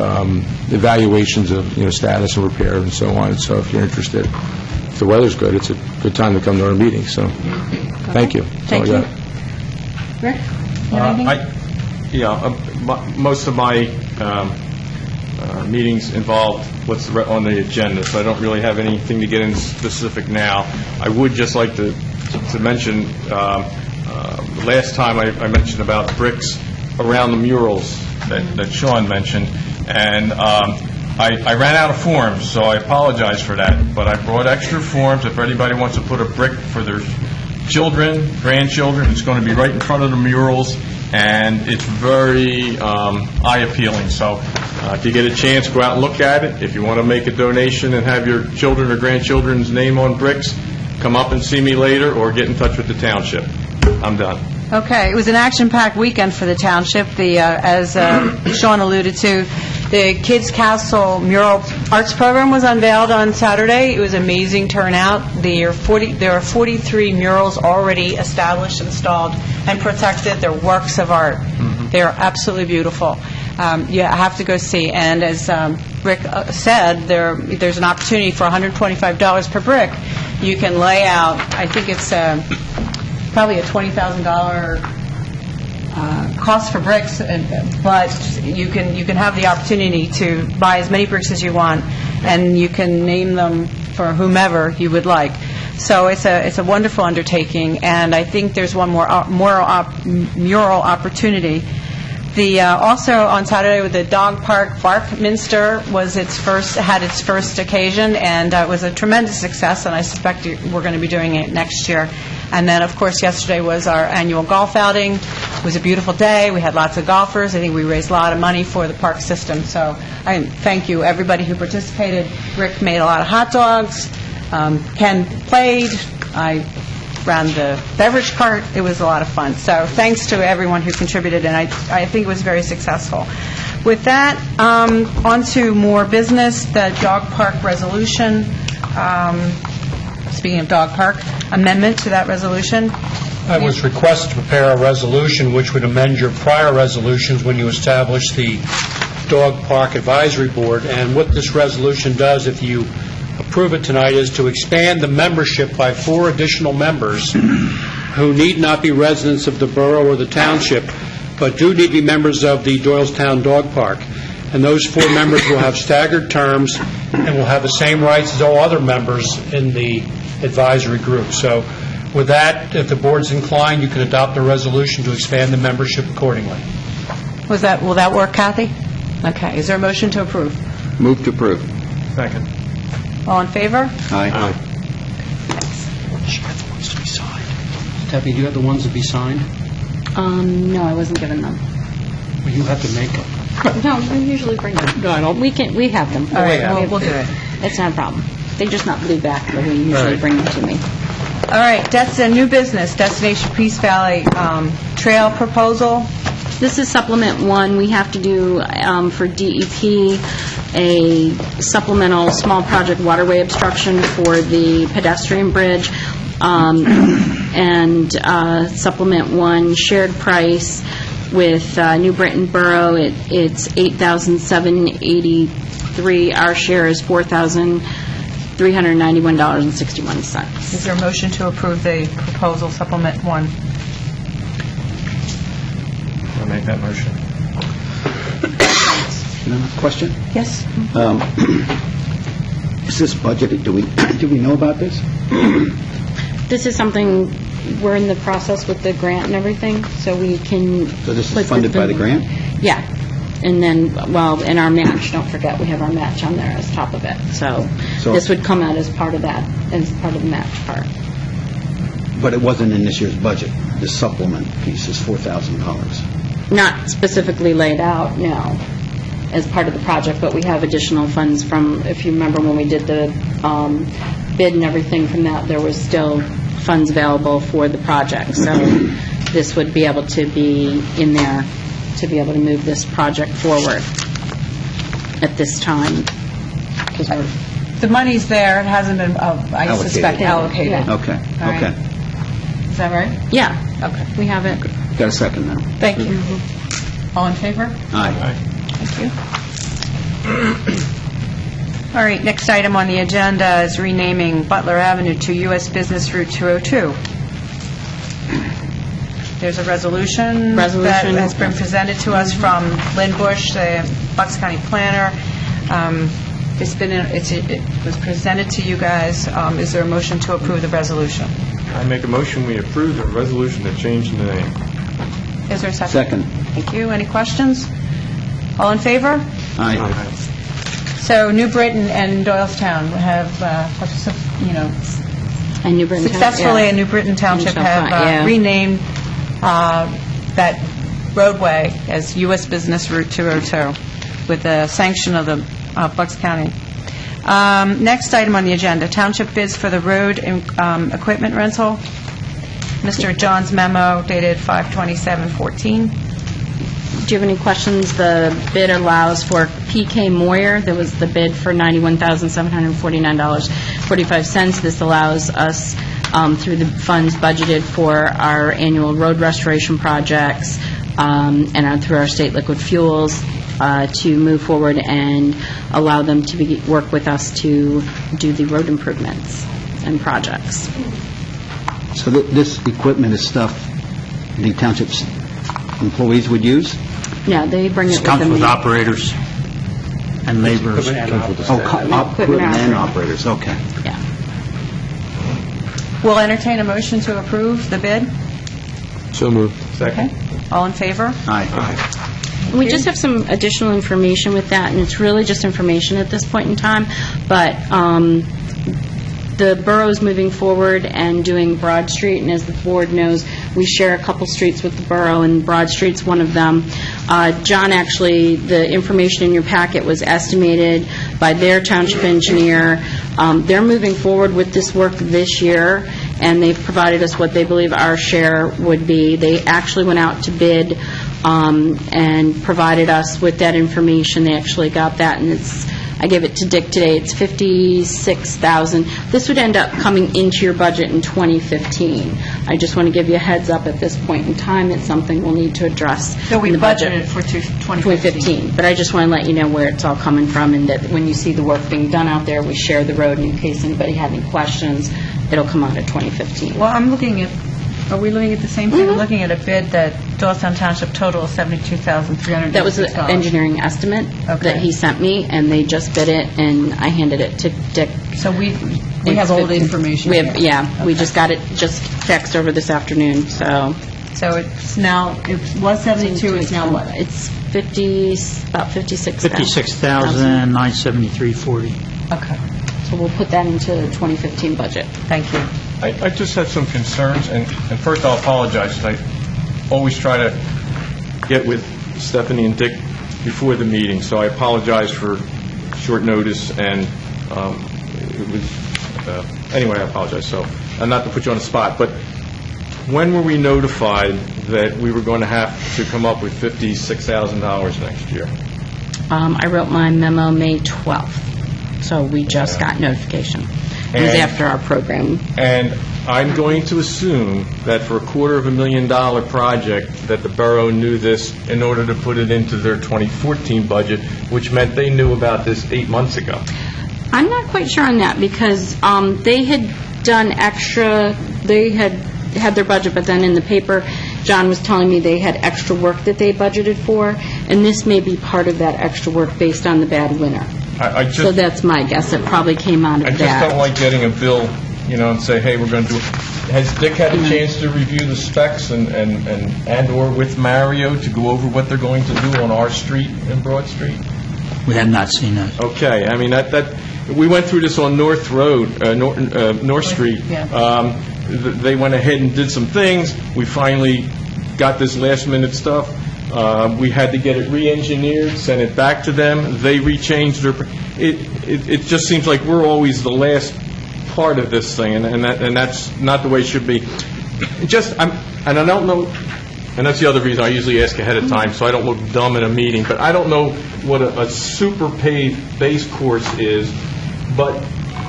evaluations of, status and repair and so on. So if you're interested, if the weather's good, it's a good time to come to our meetings. So, thank you. Thank you. Rick, you have anything? Most of my meetings involve what's on the agenda, so I don't really have anything to get into specific now. I would just like to mention, last time I mentioned about bricks around the murals that Sean mentioned, and I ran out of forms, so I apologize for that, but I brought extra forms. If anybody wants to put a brick for their children, grandchildren, it's going to be right in front of the murals, and it's very eye-appealing. So if you get a chance, go out and look at it. If you want to make a donation and have your children or grandchildren's name on bricks, come up and see me later or get in touch with the township. I'm done. Okay, it was an action-packed weekend for the township. As Sean alluded to, the Kids Castle Mural Arts Program was unveiled on Saturday. It was amazing turnout. There are 43 murals already established, installed, and protected. They're works of art. They are absolutely beautiful. you have to go see. And as Rick said, there's an opportunity for $125 per brick. You can lay out, I think it's probably a $20,000 cost for bricks, but you can have the opportunity to buy as many bricks as you want, and you can name them for whomever you would like. So it's a wonderful undertaking, and I think there's one more mural opportunity. Also on Saturday, with the dog park, Barkminster had its first occasion, and it was a tremendous success, and I suspect we're going to be doing it next year. And then, of course, yesterday was our annual golf outing. It was a beautiful day. We had lots of golfers. I think we raised a lot of money for the park system. So I thank you, everybody who participated. Rick made a lot of hot dogs. Ken played. I ran the beverage cart. It was a lot of fun. So thanks to everyone who contributed, and I think it was very successful. With that, on to more business, the dog park resolution. Speaking of dog park, amendment to that resolution. I was requested to prepare a resolution which would amend your prior resolutions when you established the Dog Park Advisory Board. And what this resolution does, if you approve it tonight, is to expand the membership by 4 additional members who need not be residents of the borough or the township, but do need to be members of the Doylestown Dog Park. And those 4 members will have staggered terms and will have the same rights as all other members in the advisory group. So with that, if the board's inclined, you can adopt a resolution to expand the membership accordingly. Will that work, Kathy? Okay. Is there a motion to approve? Move to approve. Second. All in favor? Aye. She got the ones to be signed. Debbie, do you have the ones to be signed? No, I wasn't given them. Well, you have to make them. No, we usually bring them. No, I don't. We have them. All right, we'll do it. It's not a problem. They're just not blue back, but we usually bring them to me. All right, that's a new business, Destination Peace Valley Trail proposal. This is supplement 1. We have to do, for DEP, a supplemental small project waterway obstruction for the pedestrian bridge, and supplement 1 shared price with New Britain Borough. It's $8,783. Our share is $4,391.61. Is there a motion to approve the proposal, supplement 1? I'll make that motion. Question? Yes. Is this budgeted? Do we know about this? This is something, we're in the process with the grant and everything, so we can... So this is funded by the grant? Yeah. And then, in our match, don't forget, we have our match on there as top of it. So this would come out as part of that, as part of the match part. But it wasn't in this year's budget. The supplement piece is $4,000. Not specifically laid out, no, as part of the project, but we have additional funds from, if you remember when we did the bid and everything from that, there was still funds available for the project. So this would be able to be in there to be able to move this project forward at this time. The money's there. It hasn't been, I suspect, allocated. Yeah. Okay, All right. okay. Is that right? Yeah. Okay. We have it. Got a second now. Thank you. All in favor? Aye. Thank you. All right, next item on the agenda is renaming Butler Avenue to U.S. Business Route 202. There's a resolution that has been presented to us from Lynn Bush, the Bucks County planner. It was presented to you guys. Is there a motion to approve the resolution? I make a motion, we approve the resolution to change the name. Is there a second? Second. Thank you. Any questions? All in favor? Aye. So New Britain and Doylestown have, And New Britain successfully, yeah. and New Britain Township have Yeah. renamed that roadway as U.S. Business Route 202 with the sanction of the Bucks County. Next item on the agenda, township bids for the road equipment rental. Mr. John's memo dated 5/27/14. Do you have any questions? The bid allows for P.K. Moyer. There was the bid for $91,749.45. This allows us, through the funds budgeted for our annual road restoration projects and through our state liquid fuels, to move forward and allow them to work with us to do the road improvements and projects. So this equipment is stuff the township's employees would use? No, they bring it with Comes them. with operators and laborers. Equipment and operators, okay. Yeah. We'll entertain a motion to approve the bid. So moved. Okay. All in favor? Aye. We just have some additional information with that, and it's really just information at this point in time, but the borough's moving forward and doing Broad Street, and as the board knows, we share a couple streets with the borough, and Broad Street's one of them. John, actually, the information in your packet was estimated by their township engineer. They're moving forward with this work this year, and they've provided us what they believe our share would be. They actually went out to bid and provided us with that information. They actually got that, and I gave it to Dick today. It's $56,000. This would end up coming into your budget in 2015. I just want to give you a heads up at this point in time. It's something we'll need to address So we in the budget. budgeted for 2015. But I just want to let you know where it's all coming from, and that when you see the work being done out there, we share the road, and in case anybody had any questions, it'll come out of 2015. Well, I'm looking at, are we looking at the same thing? I'm looking at a bid that Doylestown Township total is $72,300. That was the engineering estimate that he sent me, and they just bid it, and I handed it to Dick. So we have old information We have, here. yeah, we just got it, just faxed over this afternoon, so. So it's now, it was 72, it's now what? It's 50, about 56,000. $56,973.40. Okay. So we'll put that into the 2015 budget. Thank you. I just had some concerns, and first I'll apologize, 'cause I always try to get with Stephanie and Dick before the meeting, so I apologize for short notice, and it was, anyway, I apologize, so, not to put you on the spot, but when were we notified that we were going to have to come up with $56,000 next year? I wrote my memo May 12th, so we just got notification. It was after our program. And I'm going to assume that for a $250,000 project, that the borough knew this in order to put it into their 2014 budget, which meant they knew about this 8 months ago. I'm not quite sure on that, because they had done extra, they had their budget, but then in the paper, John was telling me they had extra work that they budgeted for, and this may be part of that extra work based on the bad winter. So that's my guess. It probably came out of that. I just don't like getting a bill, and say, hey, we're going to do it. Has Dick had a chance to review the specs and/or with Mario to go over what they're going to do on our street and Broad Street? We have not seen that. Okay, I mean, we went through this on North Road, North Street. They went ahead and did some things. We finally got this last-minute stuff. We had to get it re-engineered, send it back to them. They re-changed their... It just seems like we're always the last part of this thing, and that's not the way it should be. And I don't know, and that's the other reason I usually ask ahead of time, so I don't look dumb in a meeting, but I don't know what a super paved base course is, but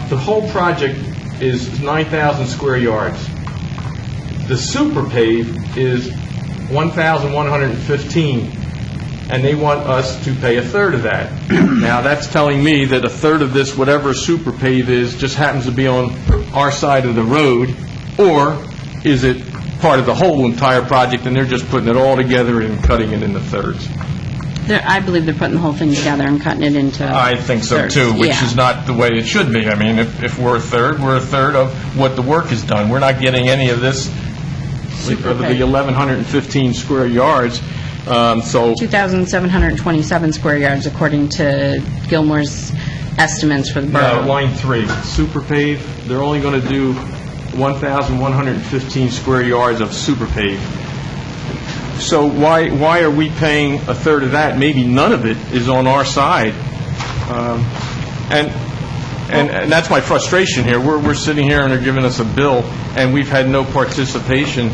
the whole project is 9,000 square yards. The super paved is 1,115, and they want us to pay a third of that. Now, that's telling me that a third of this, whatever super pave is, just happens to be on our side of the road, or is it part of the whole entire project, and they're just putting it all together and cutting it into thirds? I believe they're putting the whole thing together and cutting it into I think so, thirds. too, which Yeah. is not the way it should be. I mean, if we're a third of what the work is done. We're not getting any of this, the 1,115 square yards, so... 2,727 square yards, according to Gilmore's estimates for the borough. line 3, super pave, they're only going to do 1,115 square yards of super pave. So why are we paying a third of that? Maybe none of it is on our side. And that's my frustration here. We're sitting here and they're giving us a bill, and we've had no participation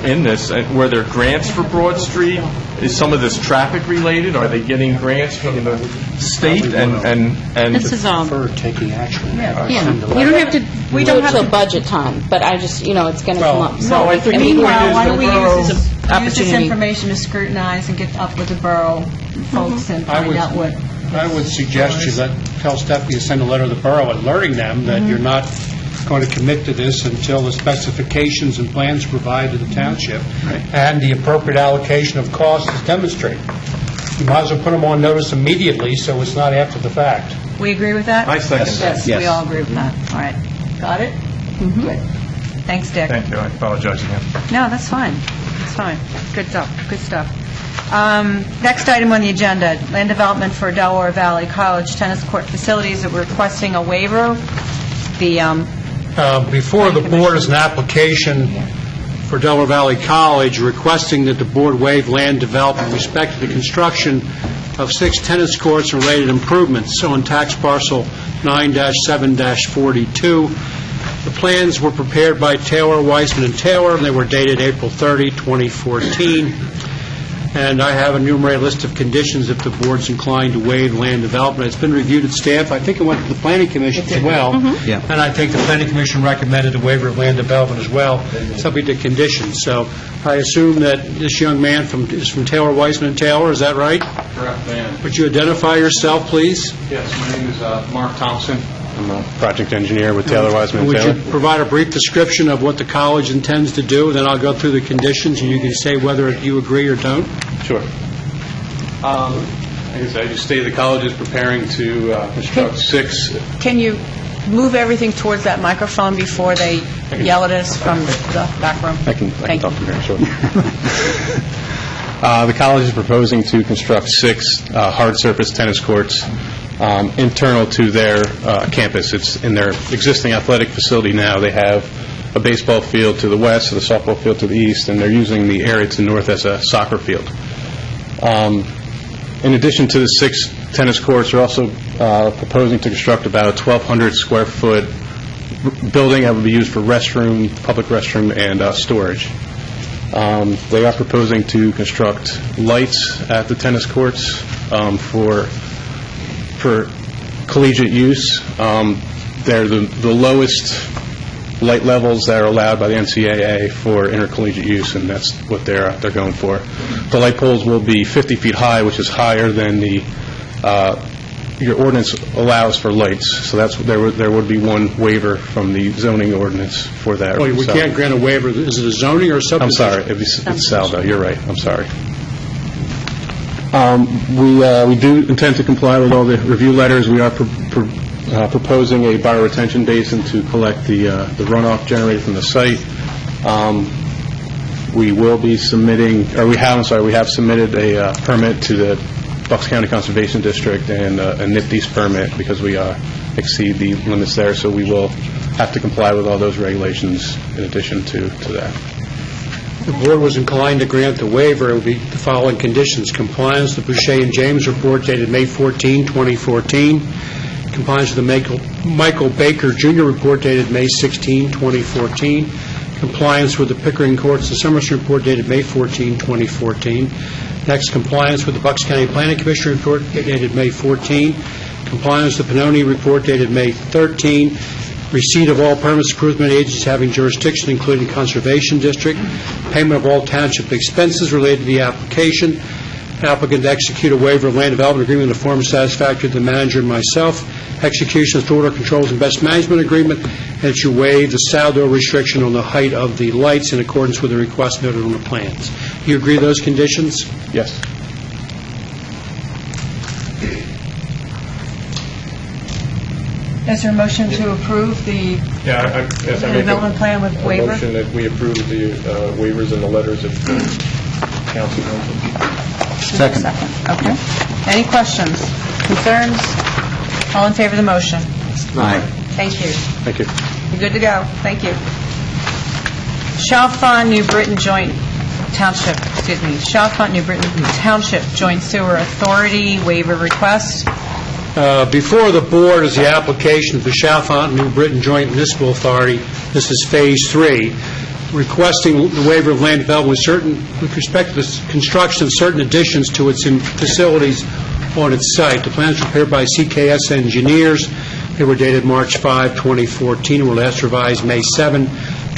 in this. Were there grants for Broad Street? Is some of this traffic related? Are they getting grants from the state? And This is all... taking action. Yeah, you don't have to wait till budget time, but I just, it's going to come up. No, I think Meanwhile, why don't we use opportunity. information to scrutinize and get up with the borough folks and find out what... I would suggest you tell Stephanie to send a letter to the borough alerting them that you're not going to commit to this until the specifications and plans provided to the township and the appropriate allocation of costs is demonstrated. You might as well put them on notice immediately so it's not after the fact. We agree with that? I second that. Yes, we all agree with that. All right. Got it? Good. Thanks, Dick. Thank you. I apologize again. No, that's fine. That's fine. Good stuff. Good stuff. Next item on the agenda, land development for Delaware Valley College tennis court facilities. We're requesting a waiver. Before the board is an application for Delaware Valley College requesting that the board waive land development with respect to the construction of 6 tennis courts and related improvements on tax parcel 9-7-42. The plans were prepared by Taylor, Weissman, and Taylor, and they were dated April 30, 2014. And I have a enumerated list of conditions if the board's inclined to waive land development. It's been reviewed at staff. I think it went to the Planning Commission as well. Yeah. And I think the Planning Commission recommended a waiver of land development as well, subject to conditions. So I assume that this young man is from Taylor, Weissman, and Taylor. Is that right? Correct, ma'am. Would you identify yourself, please? Yes, my name is Mark Thompson. I'm a project engineer with Taylor, Weissman, and Would Taylor. you provide a brief description of what the college intends to do, and then I'll go through the conditions, and you can say whether you agree or don't? Sure. Like I said, I just stated the college is preparing to construct 6. Can you move everything towards that microphone before they yell at us from the back room? I can talk from here, sure. The college is proposing to construct 6 hard surface tennis courts internal to their campus. It's in their existing athletic facility now. They have a baseball field to the west, a softball field to the east, and they're using the area to the north as a soccer field. In addition to the 6 tennis courts, they're also proposing to construct about a 1,200 square foot building that would be used for public restroom, and storage. They are proposing to construct lights at the tennis courts for collegiate use. They're the lowest light levels that are allowed by the NCAA for intercollegiate use, and that's what they're going for. The light poles will be 50 feet high, which is higher than your ordinance allows for lights. So there would be one waiver from the zoning ordinance for that. Well, we can't grant a waiver. Is it a zoning or a subdivision? I'm sorry, it's Salvo. You're right. I'm sorry. We do intend to comply with all the review letters. We are proposing a bioretention basin to collect the runoff generated from the site. We will be submitting, or we have submitted a permit to the Bucks County Conservation District and a NIPD's permit because we exceed the limits there, so we will have to comply with all those regulations in addition to that. The board was inclined to grant the waiver. It would be the following conditions: compliance with the Boucher and James report dated May 14, 2014, compliance with the Michael Baker Jr. report dated May 16, 2014, compliance with the Pickering Courts and Somerset report dated May 14, 2014. Next, compliance with the Bucks County Planning Commission report dated May 14, compliance with the Pannoni report dated May 13, receipt of all permits approved by agencies having jurisdiction, including Conservation District, payment of all township expenses related to the application, applicant to execute a waiver of land development agreement in the form satisfactory to the manager and myself, execution of stormwater controls and best management agreement, and to waive the sourdough restriction on the height of the lights in accordance with the request noted on the plans. Do you agree with those conditions? Yes. Is there a motion to approve the development plan with waiver? Motion that we approve the waivers and the letters of the council mentioned. Second. Okay. Any questions, concerns? All in favor of the motion? Aye. Thank you. Thank you. You're good to go. Thank you. Chalfont New Britain Joint Township, Chalfont New Britain Township Joint Sewer Authority waiver request. Before the board is the application for Chalfont New Britain Joint Municipal Authority. This is Phase 3, requesting the waiver of land development with respect to the construction of certain additions to its facilities on its site. The plans were prepared by CKS Engineers. They were dated March 5, 2014, and were last revised May 7,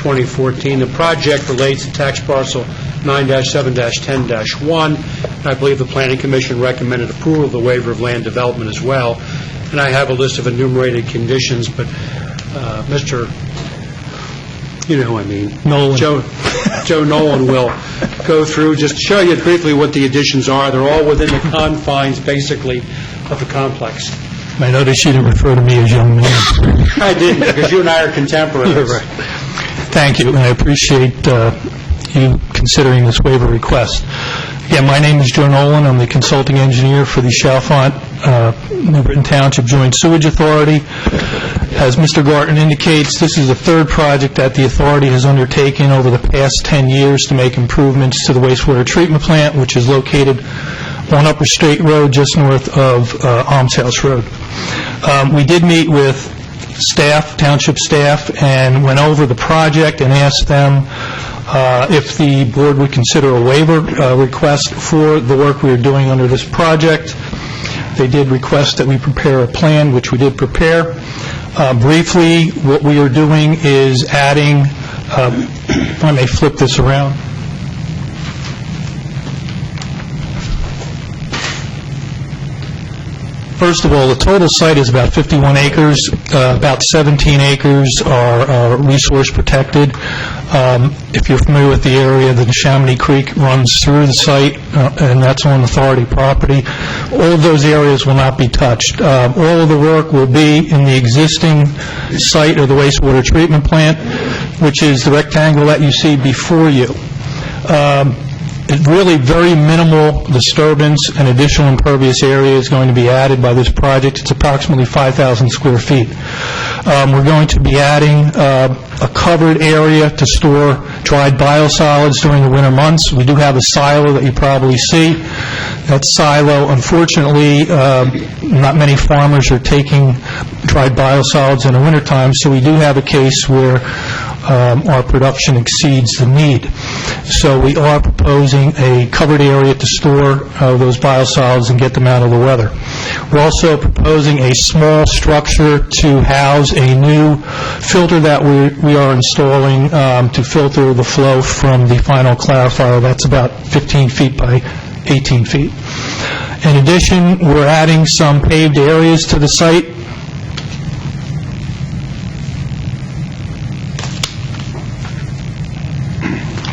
2014. The project relates to tax parcel 9-7-10-1. I believe the Planning Commission recommended approval of the waiver of land development as well. And I have a list of enumerated conditions, but Mr. Nolan. Joe Nolan will go through, just show you briefly what the additions are. They're all within the confines, basically, of the complex. I noticed you didn't refer to me as young man. I didn't, because you and I are contemporaries. You're right. Thank you, and I appreciate you considering this waiver request. Again, my name is Joe Nolan. I'm the consulting engineer for the Chalfont New Britain Township Joint Sewage Authority. As Mr. Garton indicates, this is the third project that the authority has undertaken over the past 10 years to make improvements to the wastewater treatment plant, which is located on Upper State Road, just north of Alms House Road. We did meet with staff, township staff, and went over the project and asked them if the board would consider a waiver request for the work we are doing under this project. They did request that we prepare a plan, which we did prepare. Briefly, what we are doing is adding, if I may flip this around. First of all, the total site is about 51 acres. About 17 acres are resource protected. If you're familiar with the area, the Neshaminy Creek runs through the site, and that's on authority property. All of those areas will not be touched. All of the work will be in the existing site of the wastewater treatment plant, which is the rectangle that you see before you. It's really very minimal disturbance and additional impervious area is going to be added by this project. It's approximately 5,000 square feet. We're going to be adding a covered area to store dried biosolids during the winter months. We do have a silo that you probably see. That silo, unfortunately, not many farmers are taking dried biosolids in the wintertime, so we do have a case where our production exceeds the need. So we are proposing a covered area to store those biosolids and get them out of the weather. We're also proposing a small structure to house a new filter that we are installing to filter the flow from the final clarifier. That's about 15 feet by 18 feet. In addition, we're adding some paved areas to the site.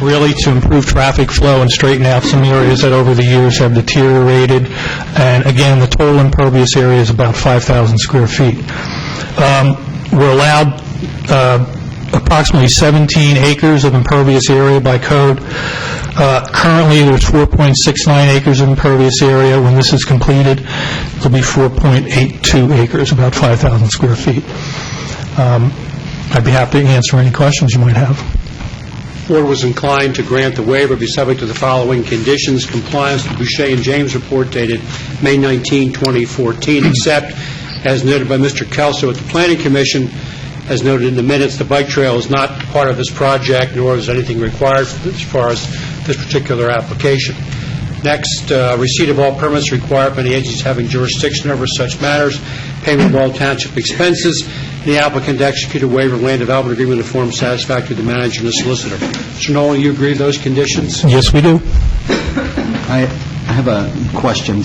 Really to improve traffic flow and straighten out some areas that over the years have deteriorated. And again, the total impervious area is about 5,000 square feet. We're allowed approximately 17 acres of impervious area by code. Currently, there's 4.69 acres of impervious area. When this is completed, it'll be 4.82 acres, about 5,000 square feet. I'd be happy to answer any questions you might have. The board was inclined to grant the waiver be subject to the following conditions: compliance with the Boucher and James report dated May 19, 2014, except as noted by Mr. Kelso at the Planning Commission, as noted in the minutes, the bike trail is not part of this project, nor is anything required as far as this particular application. Next, receipt of all permits required by the agencies having jurisdiction over such matters, payment of all township expenses, the applicant to execute a waiver of land development agreement in a form satisfactory to the manager and the solicitor. Mr. Nolan, you agree with those conditions? Yes, we do. I have a question.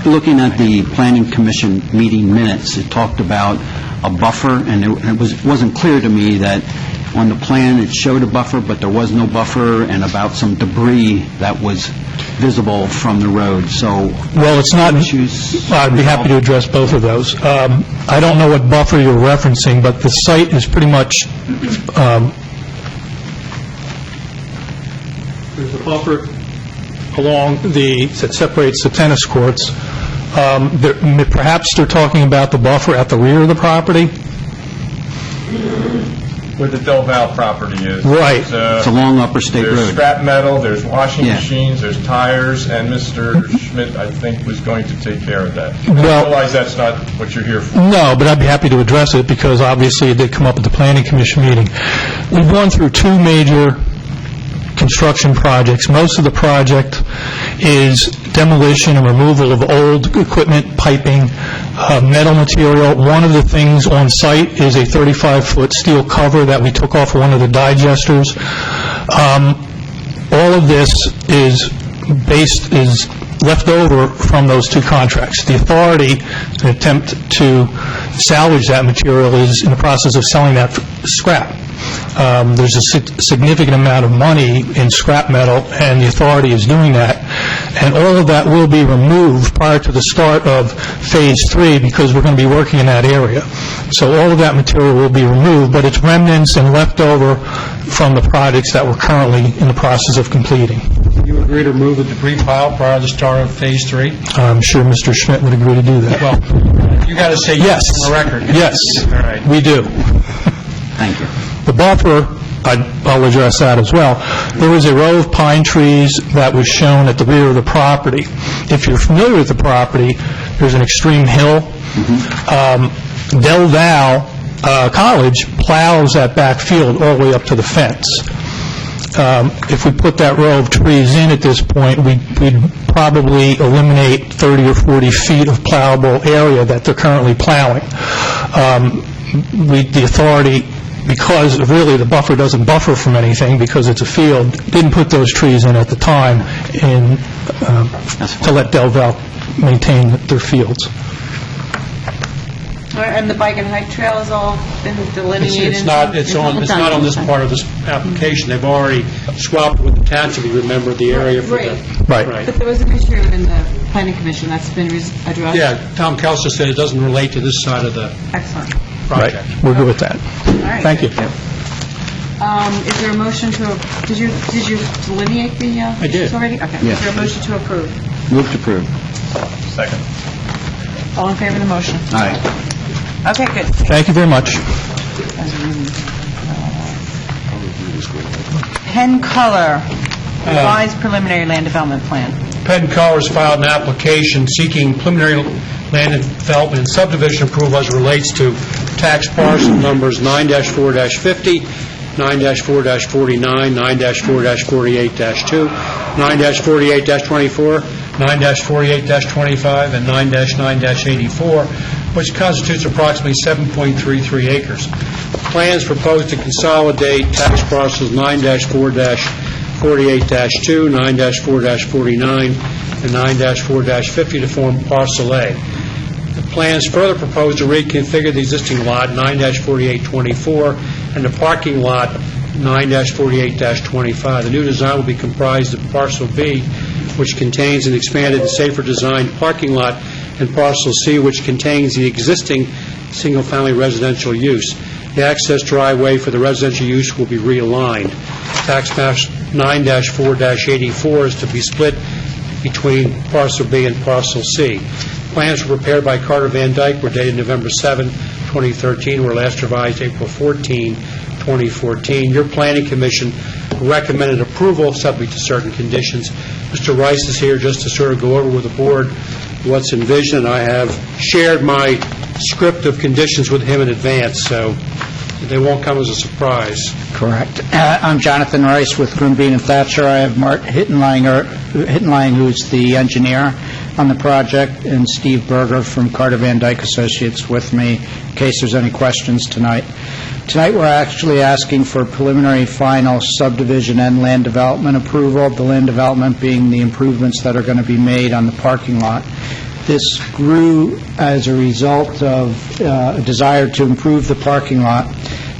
Looking at the Planning Commission meeting minutes, it talked about a buffer, and it wasn't clear to me that on the plan it showed a buffer, but there was no buffer, and about some debris that was visible from the road. So, well, it's not. I'd be happy to address both of those. I don't know what buffer you're referencing, but the site is pretty much. There's a buffer along that separates the tennis courts. Perhaps they're talking about the buffer at the rear of the property. Where the Del Val property is. Right. It's along Upper State Road. There's scrap metal, there's washing machines, there's tires, and Mr. Schmidt, I think, was going to take care of that. I realize that's not what you're here for. No, but I'd be happy to address it because obviously it did come up at the Planning Commission meeting. We've gone through two major construction projects. Most of the project is demolition and removal of old equipment, piping, metal material. One of the things on site is a 35-foot steel cover that we took off one of the digesters. All of this is left over from those two contracts. The authority, an attempt to salvage that material, is in the process of selling that for scrap. There's a significant amount of money in scrap metal, and the authority is doing that. And all of that will be removed prior to the start of Phase 3, because we're going to be working in that area. So all of that material will be removed, but it's remnants and leftover from the projects that we're currently in the process of completing. Do you agree to remove the debris pile prior to the start of Phase 3? I'm sure Mr. Schmidt would agree to do that. Well, you got to say yes on the record. Yes, All right. we do. Thank you. The buffer, I'll address that as well. There was a row of pine trees that was shown at the rear of the property. If you're familiar with the property, there's an extreme hill. Del Val College plows that back field all the way up to the fence. If we put that row of trees in at this point, we'd probably eliminate 30 or 40 feet of plowable area that they're currently plowing. The authority, because really the buffer doesn't buffer from anything because it's a field, didn't put those trees in at the time to let Del Val maintain their fields. And the bike and hike trail has all been delineated? It's not on this part of this application. They've already swapped with the township, if you remember, the area for the... Right. But there was an issue in the planning commission that's been addressed? Yeah, Tom Kelso said it doesn't relate to this side of the Excellent. project. Right. We're good with that. All right. Thank you. Is there a motion to, did you delineate the... I did. issues already? Okay. Yeah. Is there a motion to approve? Move to approve. Second. All in favor of the motion? Aye. Okay, good. Thank you very much. Penn Color, revised preliminary land development plan. Penn Colors filed an application seeking preliminary land development and subdivision approval as it relates to tax parcel numbers 9-4-50, 9-4-49, 9-4-48-2, 9-48-24, 9-48-25, and 9-9-84, which constitutes approximately 7.33 acres. Plans propose to consolidate tax parcels 9-4-48-2, 9-4-49, and 9-4-50 to form Parcel A. The plans further propose to reconfigure the existing lot 9-48-24 and the parking lot 9-48-25. The new design will be comprised of Parcel B, which contains an expanded and safer designed parking lot, and Parcel C, which contains the existing single-family residential use. The access driveway for the residential use will be realigned. Tax map 9-4-84 is to be split between Parcel B and Parcel C. Plans were prepared by Carter Van Dyke, were dated November 7, 2013, were last revised April 14, 2014. Your Planning Commission recommended approval subject to certain conditions. Mr. Rice is here just to sort of go over with the board what's envisioned. I have shared my script of conditions with him in advance, so they won't come as a surprise. Correct. I'm Jonathan Rice with Grunbean and Thatcher. I have Mark Hittenlang, who's the engineer on the project, and Steve Berger from Carter Van Dyke Associates with me in case there's any questions tonight. Tonight we're actually asking for preliminary final subdivision and land development approval, the land development being the improvements that are going to be made on the parking lot. This grew as a result of a desire to improve the parking lot,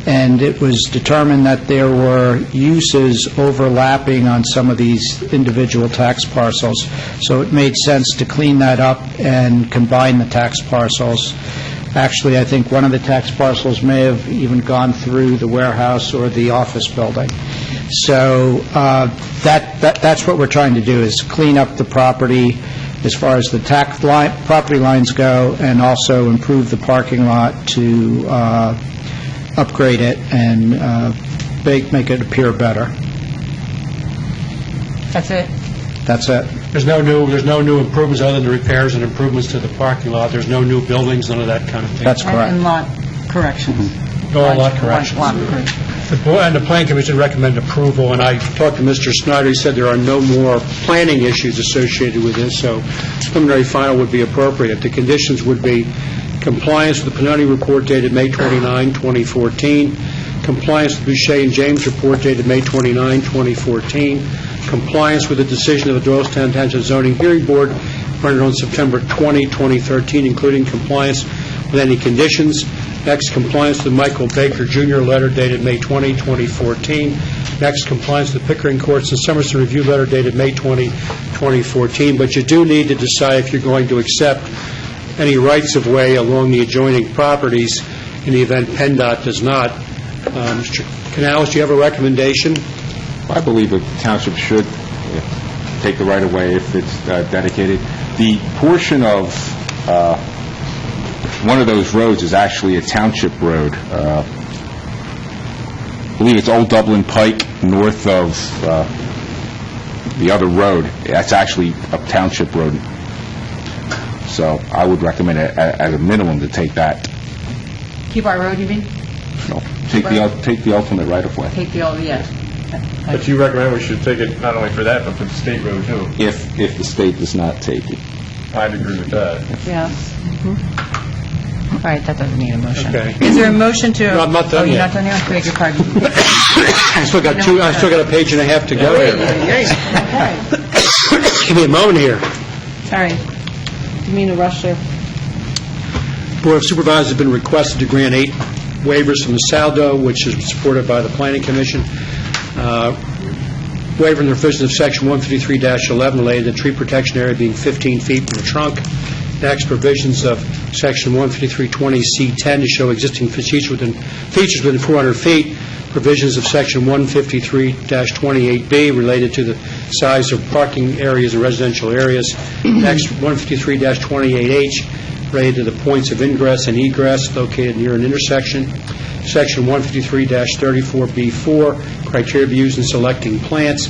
and it was determined that there were uses overlapping on some of these individual tax parcels. So it made sense to clean that up and combine the tax parcels. Actually, I think one of the tax parcels may have even gone through the warehouse or the office building. So that's what we're trying to do, is clean up the property as far as the property lines go, and also improve the parking lot to upgrade it and make it appear better. That's it? That's it. There's no new improvements other than repairs and improvements to the parking lot. There's no new buildings, none of that kind of thing. That's correct. And lot corrections. No lot corrections. The Plan Commission recommend approval, and I talked to Mr. Snyder. He said there are no more planning issues associated with this, so preliminary final would be appropriate. The conditions would be compliance with the Pannoni report dated May 29, 2014, compliance with Boucher and James report dated May 29, 2014, compliance with the decision of the Doylestown Township Zoning Hearing Board rendered on September 20, 2013, including compliance with any conditions. Next, compliance with the Michael Baker Jr. letter dated May 20, 2014. Next, compliance with the Pickering Courts and Somerset Review letter dated May 20, 2014. But you do need to decide if you're going to accept any rights-of-way along the adjoining properties in the event PennDOT does not. Mr. Canales, do you have a recommendation? I believe the township should take the right-of-way if it's dedicated. The portion of one of those roads is actually a township road. I believe it's Old Dublin Pike north of the other road. That's actually a township road. So I would recommend at a minimum to take that. Keep our road, you mean? No, take the ultimate right-of-way. Take the old, yes. But you recommend we should take it not only for that, but for the state road, too? If the state does not take it. I'd agree with that. Yes. All right, that doesn't need a motion. Okay. Is there a motion to... No, I'm not done Oh, you're yet. not done yet? Beg your pardon. I still got a page and a half to go here. Give me a moment here. Sorry. You mean to rush there? Board of Supervisors has been requested to grant 8 waivers from the SALDO, which is supported by the Planning Commission. Waiver in the provisions of Section 153-11 related to tree protection area being 15 feet from the trunk. Next, provisions of Section 153-20C10 to show existing features within 400 feet. Provisions of Section 153-28B related to the size of parking areas in residential areas. Next, 153-28H related to the points of ingress and egress located near an intersection. Section 153-34B4, criteria to be used in selecting plants.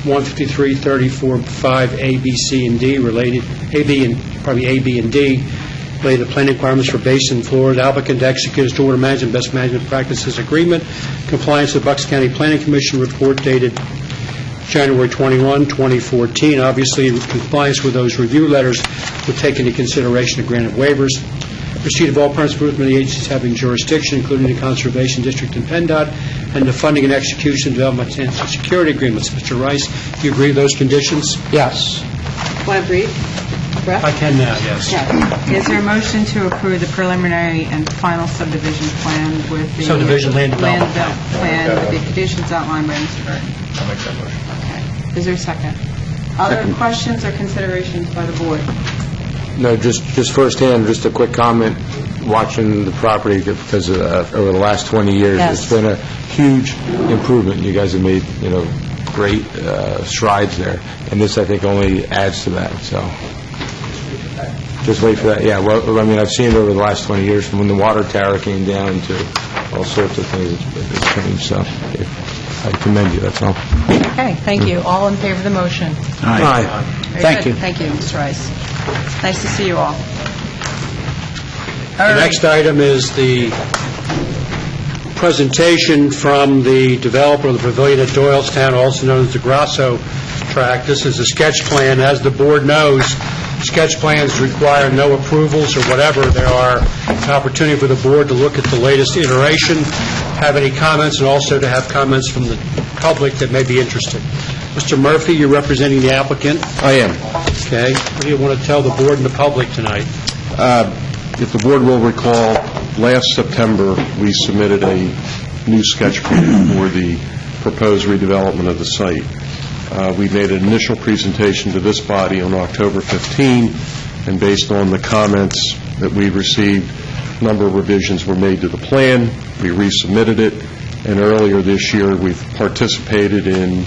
153-34-5A, B, C, and D related A, B, and D related to planning requirements for basin floors. Applicant to execute a stormwater management best management practices agreement. Compliance with Bucks County Planning Commission report dated January 21, 2014. Obviously, compliance with those review letters would take into consideration the grant of waivers. Receipt of all permits approved by the agencies having jurisdiction, including the Conservation District and PennDOT, and the funding and execution of development and security agreements. Mr. Rice, do you agree with those conditions? Yes. Want to brief? I can now, yes. Is there a motion to approve the preliminary and final subdivision plan with the... Subdivision land development plan with the conditions outlined by Mr. Burton? I'll make that motion. Okay. Is there a second? Other questions or considerations by the board? No, just firsthand, just a quick comment, watching the property, because over the last 20 years, Yes. It's been a huge improvement. You guys have made, great strides there, and this, I think, only adds to that, so just wait for that. Yeah, well, I mean, I've seen it over the last 20 years, from when the water tower came down to all sorts of things. It's changed, so I commend you, that's all. Okay, thank you. All in favor of the motion? Aye. Very Thank good. you. Thank you, Mr. Rice. Nice to see you all. The next item is the presentation from the developer of the pavilion at Doylestown, also known as the Grasso tract. This is a sketch plan. As the board knows, sketch plans require no approvals or whatever. There are an opportunity for the board to look at the latest iteration, have any comments, and also to have comments from the public that may be interested. Mr. Murphy, you're representing the applicant. I am. Okay. What do you want to tell the board and the public tonight? If the board will recall, last September, we submitted a new sketch plan for the proposed redevelopment of the site. We made an initial presentation to this body on October 15, and based on the comments that we received, a number of revisions were made to the plan. We resubmitted it, and earlier this year, we've participated in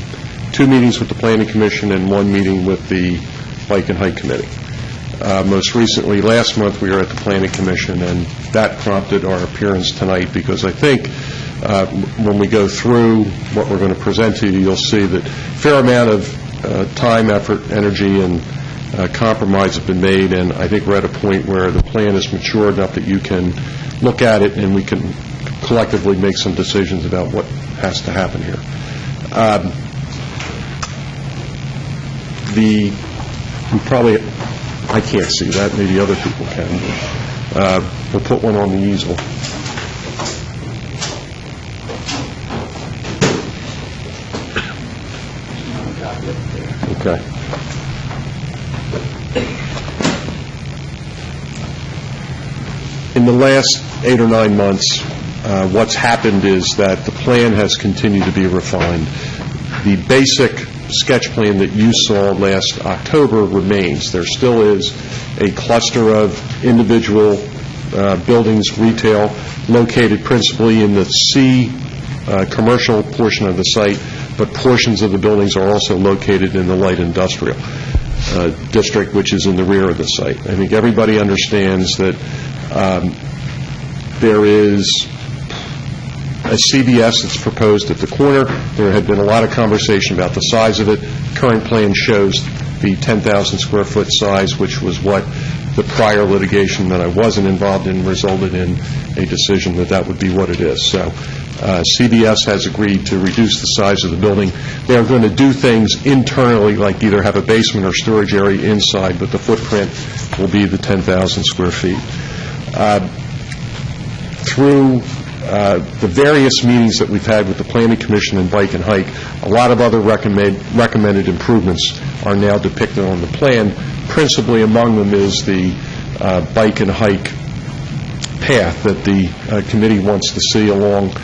2 meetings with the Planning Commission and 1 meeting with the Bike and Hike Committee. Most recently, last month, we were at the Planning Commission, and that prompted our appearance tonight, because I think when we go through what we're going to present to you, you'll see that a fair amount of time, effort, energy, and compromise have been made, and I think we're at a point where the plan is mature enough that you can look at it and we can collectively make some decisions about what has to happen here. I can't see that, maybe other people can. We'll put one on the easel. Okay. In the last 8 or 9 months, what's happened is that the plan has continued to be refined. The basic sketch plan that you saw last October remains. There still is a cluster of individual buildings, retail, located principally in the C commercial portion of the site, but portions of the buildings are also located in the light industrial district, which is in the rear of the site. I think everybody understands that there is a CBS that's proposed at the corner. There had been a lot of conversation about the size of it. Current plan shows the 10,000 square foot size, which was what the prior litigation that I wasn't involved in resulted in a decision that that would be what it is. So CBS has agreed to reduce the size of the building. They are going to do things internally, like either have a basement or storage area inside, but the footprint will be the 10,000 square feet. Through the various meetings that we've had with the Planning Commission and Bike and Hike, a lot of other recommended improvements are now depicted on the plan. Principally among them is the Bike and Hike path that the committee wants to see along.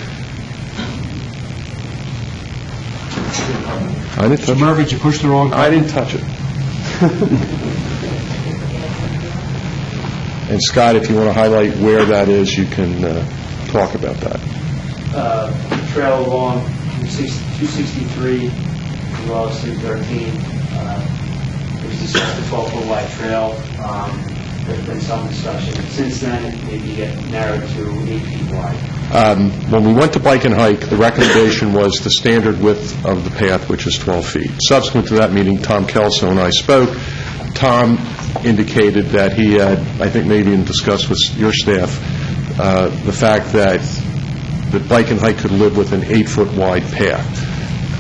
I didn't touch Mervyn, you pushed the wrong... I didn't touch it. And Scott, if you want to highlight where that is, you can talk about that. Trail along 263 as well as 313. It was discussed a 12-foot wide trail. There's been some discussion. Since then, it maybe get narrowed to 8 feet wide. When we went to Bike and Hike, the recommendation was the standard width of the path, which is 12 feet. Subsequent to that meeting, Tom Kelso and I spoke. Tom indicated that he had, I think maybe even discussed with your staff, the fact that the Bike and Hike could live with an 8-foot wide path.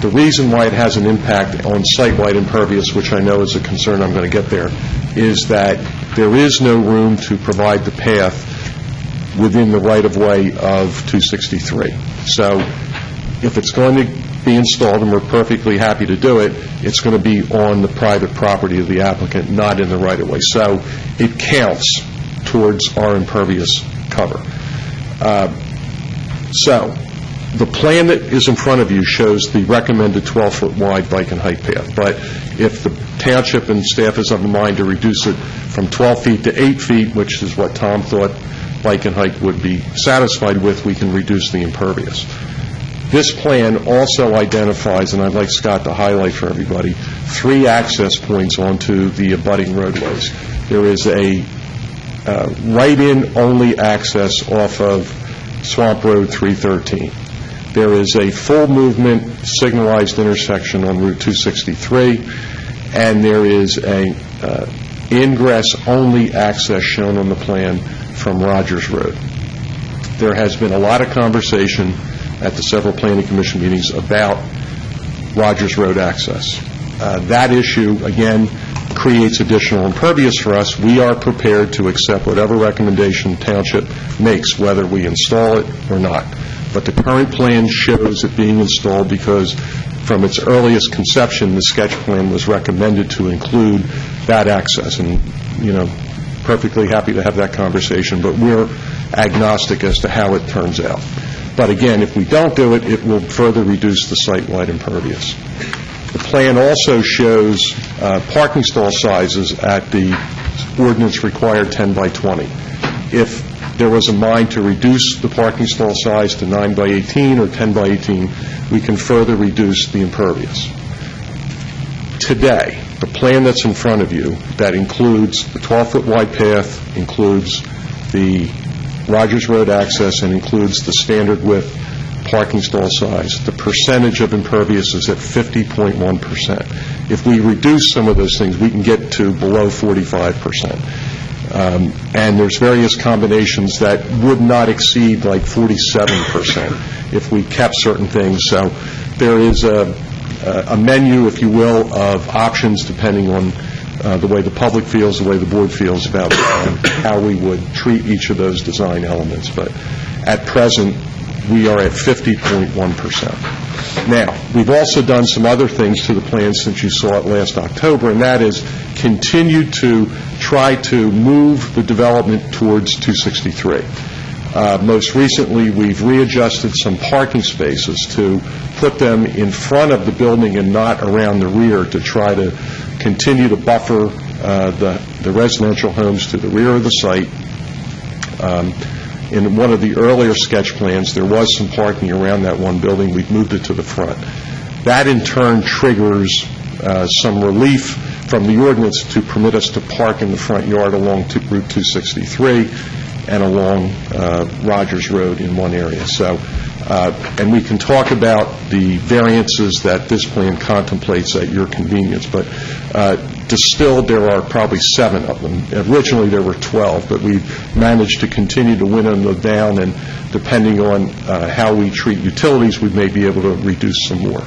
The reason why it has an impact on site-wide impervious, which I know is a concern, I'm going to get there, is that there is no room to provide the path within the right-of-way of 263. So if it's going to be installed, and we're perfectly happy to do it, it's going to be on the private property of the applicant, not in the right-of-way. So it counts towards our impervious cover. So the plan that is in front of you shows the recommended 12-foot wide Bike and Hike path. But if the township and staff is of the mind to reduce it from 12 feet to 8 feet, which is what Tom thought Bike and Hike would be satisfied with, we can reduce the impervious. This plan also identifies, and I'd like Scott to highlight for everybody, 3 access points onto the abutting roadways. There is a right-in only access off of Swamp Road 313. There is a full movement signalized intersection on Route 263, and there is a ingress-only access shown on the plan from Rogers Road. There has been a lot of conversation at the several Planning Commission meetings about Rogers Road access. That issue, again, creates additional impervious for us. We are prepared to accept whatever recommendation Township makes, whether we install it or not. But the current plan shows it being installed because from its earliest conception, the sketch plan was recommended to include that access. And, you know, perfectly happy to have that conversation, but we're agnostic as to how it turns out. But again, if we don't do it, it will further reduce the site-wide impervious. The plan also shows parking stall sizes at the ordinance required 10 by 20. If there was a mind to reduce the parking stall size to 9 by 18 or 10 by 18, we can further reduce the impervious. Today, the plan that's in front of you, that includes the 12-foot wide path, includes the Rogers Road access, and includes the standard width parking stall size, the percentage of impervious is at 50.1%. If we reduce some of those things, we can get to below 45%. And there's various combinations that would not exceed like 47% if we kept certain things. So there is a menu, if you will, of options depending on the way the public feels, the way the board feels about how we would treat each of those design elements. But at present, we are at 50.1%. Now, we've also done some other things to the plan since you saw it last October, and that is continue to try to move the development towards 263. Most recently, we've readjusted some parking spaces to put them in front of the building and not around the rear to try to continue to buffer the residential homes to the rear of the site. In one of the earlier sketch plans, there was some parking around that one building. We've moved it to the front. That, in turn, triggers some relief from the ordinance to permit us to park in the front yard along Route 263 and along Rogers Road in one area. So, and we can talk about the variances that this plan contemplates at your convenience, but distilled, there are probably 7 of them. Originally, there were 12, but we've managed to continue to winnow them down, and depending on how we treat utilities, we may be able to reduce some more.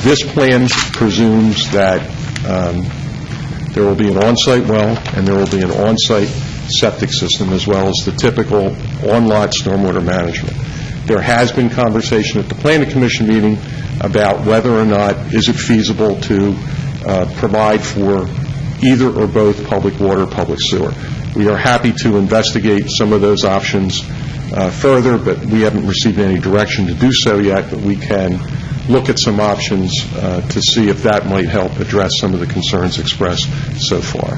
This plan presumes that there will be an on-site well, and there will be an on-site septic system, as well as the typical on-lot stormwater management. There has been conversation at the Planning Commission meeting about whether or not is it feasible to provide for either or both public water, public sewer. We are happy to investigate some of those options further, but we haven't received any direction to do so yet, but we can look at some options to see if that might help address some of the concerns expressed so far.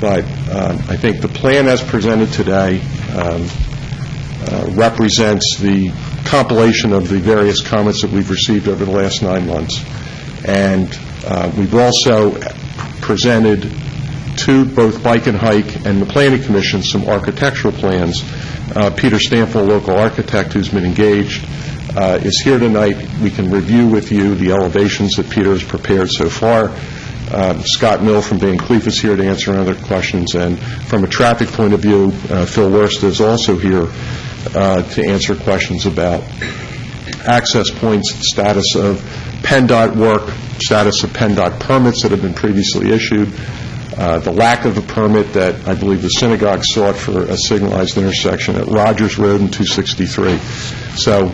But I think the plan as presented today represents the compilation of the various comments that we've received over the last 9 months. And we've also presented to both Bike and Hike and the Planning Commission some architectural plans. Peter Stanfield, a local architect who's been engaged, is here tonight. We can review with you the elevations that Peter has prepared so far. Scott Mill from Van Cleef is here to answer other questions. And from a traffic point of view, Phil Worst is also here to answer questions about access points, status of PennDOT work, status of PennDOT permits that have been previously issued, the lack of a permit that I believe the synagogue sought for a signalized intersection at Rogers Road and 263. So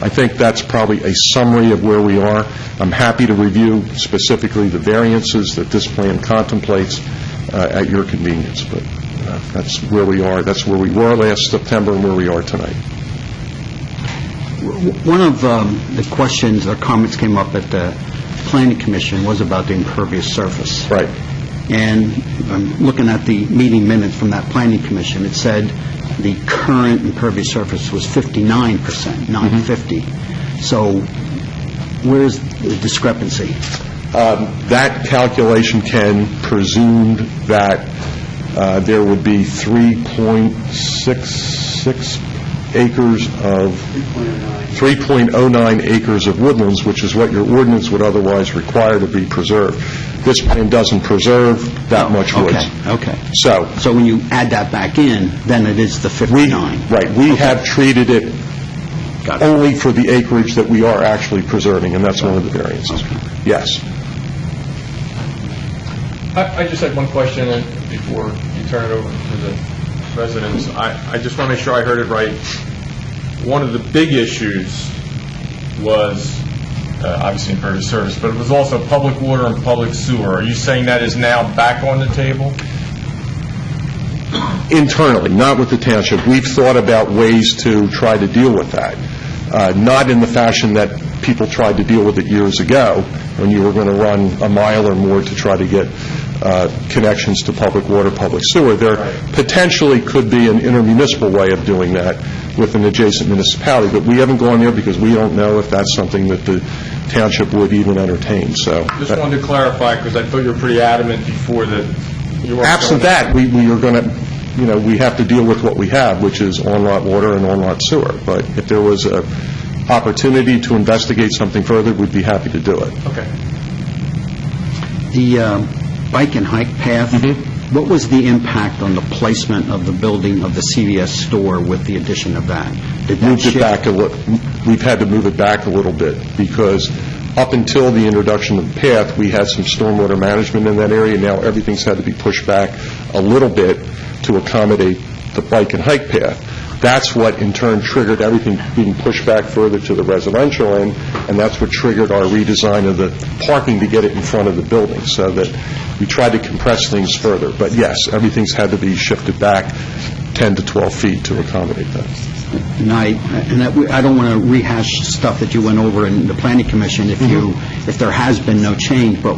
I think that's probably a summary of where we are. I'm happy to review specifically the variances that this plan contemplates at your convenience, but that's where we are. That's where we were last September and where we are tonight. One of the questions or comments came up at the Planning Commission was about the impervious surface. Right. And I'm looking at the meeting minutes from that Planning Commission. It said the current impervious surface was 59%, not 50. So where's the discrepancy? That calculation, Ken, presumed that there would be 3.66 acres of 3.09 acres of woodlands, which is what your ordinance would otherwise require to be preserved. This plan doesn't preserve that much woods. Okay. So when you add that back in, then it is the 59. We have treated it only for the acreage that we are actually preserving, and that's one of the variances. Okay. Yes. I just had one question before you turn it over to the residents. I just want to make sure I heard it right. One of the big issues was obviously impervious surface, but it was also public water and public sewer. Are you saying that is now back on the table? Internally, not with the township. We've thought about ways to try to deal with that. Not in the fashion that people tried to deal with it years ago when you were going to run a mile or more to try to get connections to public water, public sewer. There potentially could be an intermunicipal way of doing that with an adjacent municipality, but we haven't gone there because we don't know if that's something that the township would even entertain. So just wanted to clarify, because I thought you were pretty adamant before that you were absent that we are going to, we have to deal with what we have, which is on-lot water and on-lot sewer. But if there was a opportunity to investigate something further, we'd be happy to do it. Okay. The bike and hike path What was the impact on the placement of the building of the CVS store with the addition of that? Did that Moved it shift? back we've had to move it back a little bit, because up until the introduction of the path, we had some stormwater management in that area. Now everything's had to be pushed back a little bit to accommodate the bike and hike path. That's what in turn triggered everything being pushed back further to the residential end, and that's what triggered our redesign of the parking to get it in front of the building, so that we tried to compress things further. But yes, everything's had to be shifted back 10 to 12 feet to accommodate that. And I don't want to rehash stuff that you went over in the Planning Commission if there has been no change, but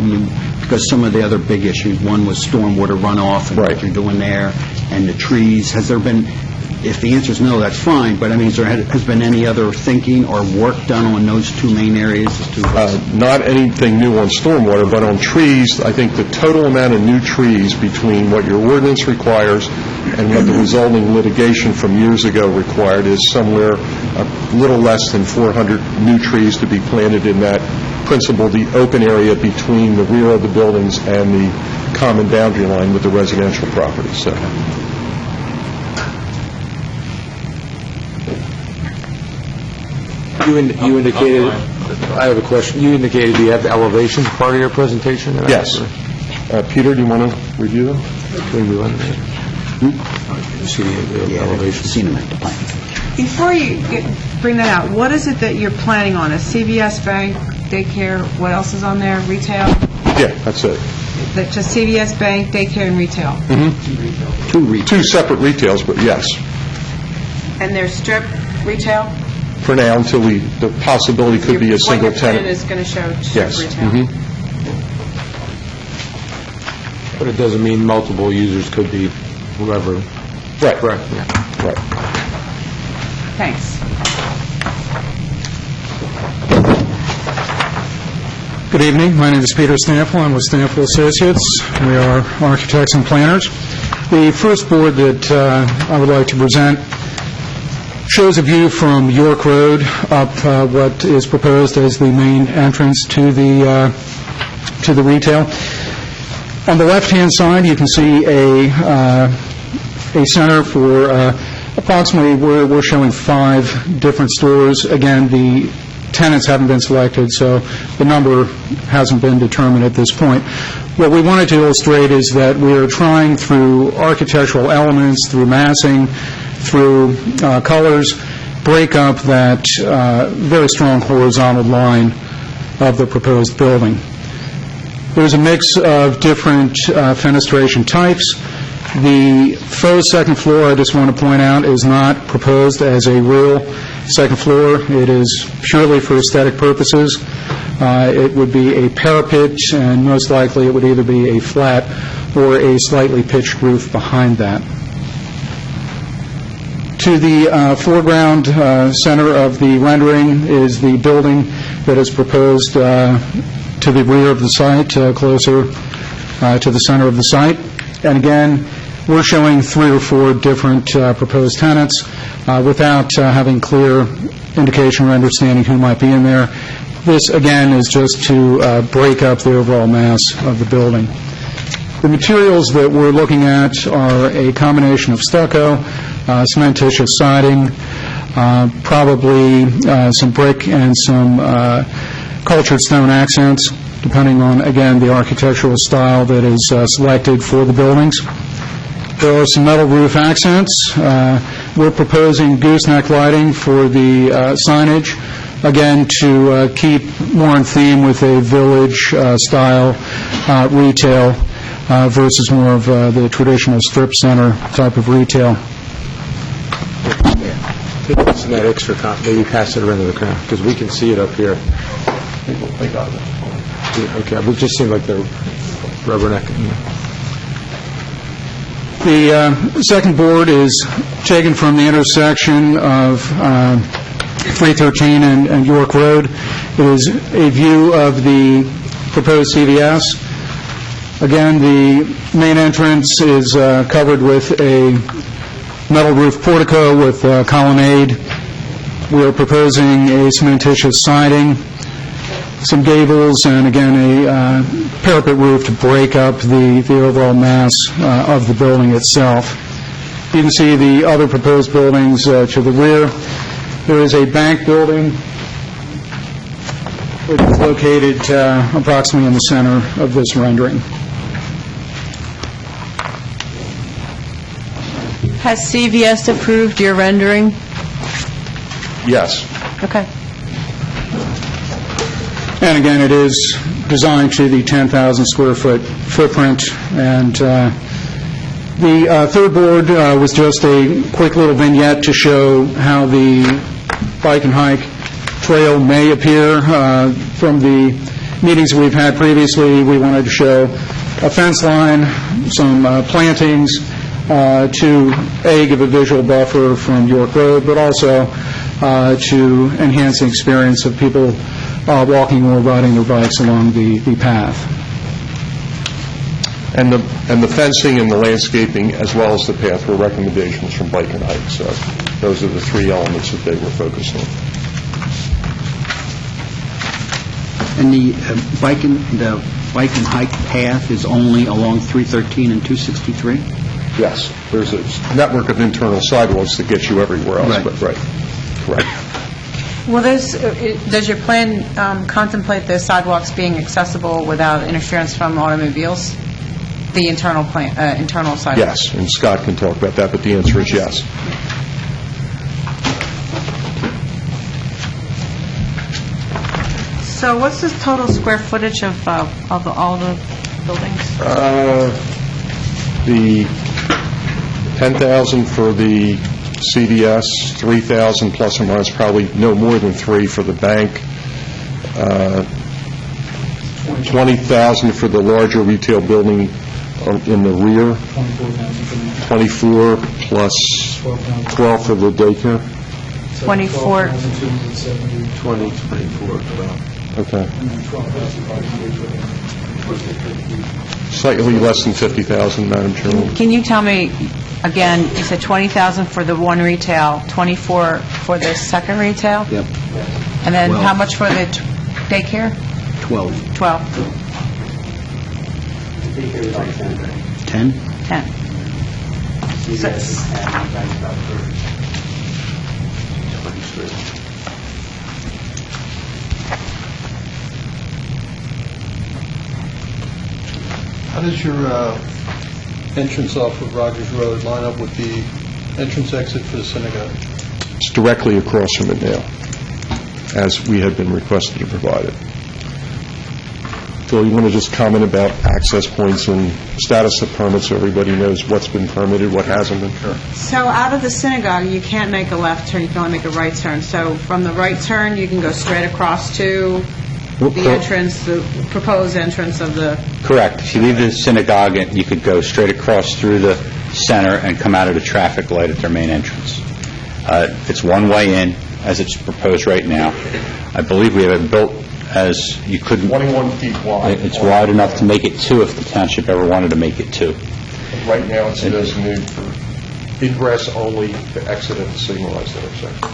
because some of the other big issues, one was stormwater runoff and what you're doing there, and the trees. Has there been, if the answer is no, that's fine, but I mean, has been any other thinking or work done on those two main areas? Not anything new on stormwater, but on trees, I think the total amount of new trees between what your ordinance requires and what the resulting litigation from years ago required is somewhere a little less than 400 new trees to be planted in that principle, the open area between the rear of the buildings and the common boundary line with the residential property. So. You indicated, I have a question. You indicated you have the elevations part of your presentation? Yes. Peter, do you want to review them? Can we run that? See the elevations? Seen them at the plan. Before you bring that out, what is it that you're planning on? A CVS bank, daycare, what else is on there? Retail? Yeah, that's it. Just CVS bank, daycare, and retail? Mm-hmm. Two separate retails, but yes. And there's strip retail? For now, until the possibility could be a single tenant. What your plan is going to show strip Yes. retail? Mm-hmm. But it doesn't mean multiple users could be whoever. Right. Correct. Yeah. Right. Thanks. Good evening. My name is Peter Stample. I'm with Stample Associates. We are architects and planners. The first board that I would like to present shows a view from York Road up what is proposed as the main entrance to the retail. On the left-hand side, you can see a center for approximately, we're showing 5 different stores. Again, the tenants haven't been selected, so the number hasn't been determined at this point. What we wanted to illustrate is that we are trying through architectural elements, through massing, through colors, break up that very strong horizontal line of the proposed building. There's a mix of different fenestration types. The faux second floor, I just want to point out, is not proposed as a real second floor. It is purely for aesthetic purposes. It would be a parapet, and most likely it would either be a flat or a slightly pitched roof behind that. To the foreground center of the rendering is the building that is proposed to the rear of the site, closer to the center of the site. And again, we're showing 3 or 4 different proposed tenants without having clear indication or understanding who might be in there. This, again, is just to break up the overall mass of the building. The materials that we're looking at are a combination of stucco, cementitious siding, probably some brick and some cultured stone accents, depending on, again, the architectural style that is selected for the buildings. There are some metal roof accents. We're proposing gooseneck lighting for the signage, again, to keep more in theme with a village-style retail versus more of the traditional strip center type of retail. Isn't that extra maybe pass it around to the crowd, because we can see it up here. They got it. Okay, it just seemed like they're rubbernecking. The second board is taken from the intersection of 313 and York Road. It is a view of the proposed CVS. Again, the main entrance is covered with a metal roof portico with colonnade. We are proposing a cementitious siding. some gables, and again, a parapet roof to break up the overall mass of the building itself. You can see the other proposed buildings to the rear. There is a bank building which is located approximately in the center of this rendering. Has CVS approved your rendering? Yes. Okay. And again, it is designed to the 10,000 square foot footprint. And the third board was just a quick little vignette to show how the bike and hike trail may appear. From the meetings we've had previously, we wanted to show a fence line, some plantings, to give a visual buffer from York Road, but also to enhance the experience of people walking or riding their bikes along the path. And the fencing and the landscaping, as well as the path, were recommendations from Bike and Hike. So those are the three elements that they were focused on. And the bike and hike path is only along 313 and 263? Yes. There's a network of internal sidewalks that get you everywhere else. Right. But right. Correct. Well, does your plan contemplate the sidewalks being accessible without interference from automobiles? The internal sidewalks? Yes, and Scott can talk about that, but the answer is yes. So what's the total square footage of all the buildings? The 10,000 for the CVS, 3,000 plus or minus, probably no more than 3 for the bank, 20,000 for the larger retail building in the rear, 24 plus 12 for the daycare. 24. 24. Okay. Slightly less than 50,000, Madam Chairman. Can you tell me, again, you said 20,000 for the one retail, 24 for the second retail? Yep. And then 12. how much for the daycare? 12. 12. 10? 10. How does your entrance off of Rogers Road line up with the entrance exit for the synagogue? It's directly across from it now, as we had been requested to provide it. Phil, you want to just comment about access points and status of permits so everybody knows what's been permitted, what hasn't been? Sure. So out of the synagogue, you can't make a left turn, you can only make a right turn. So from the right turn, you can go straight across to the entrance, the proposed entrance of the... Correct. If you leave the synagogue, you could go straight across through the center and come out of the traffic light at their main entrance. It's one way in, as it's proposed right now. I believe we have it built as you couldn't... 21 feet wide. It's wide enough to make it 2 if the township ever wanted to make it 2. Right now, it's designated for ingress only to exit at the signalized intersection.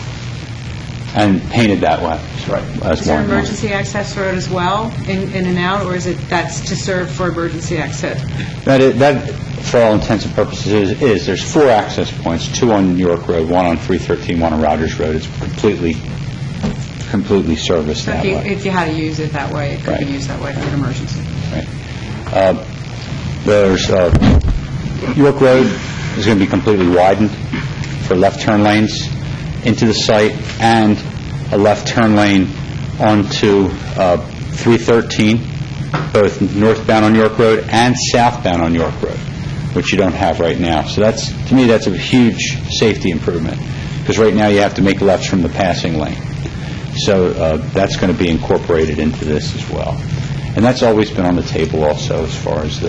And painted that way. Right. Is there emergency access road as well, in and out, or is it that's to serve for emergency exit? That, for all intents and purposes, is. There's 4 access points, 2 on York Road, 1 on 313, 1 on Rogers Road. It's completely serviced that way. If you had to use it that way, it could be used that way for an emergency. Right. There's York Road is going to be completely widened for left turn lanes into the site, and a left turn lane onto 313, both northbound on York Road and southbound on York Road, which you don't have right now. So to me, that's a huge safety improvement, because right now you have to make lefts from the passing lane. So that's going to be incorporated into this as well. And that's always been on the table also as far as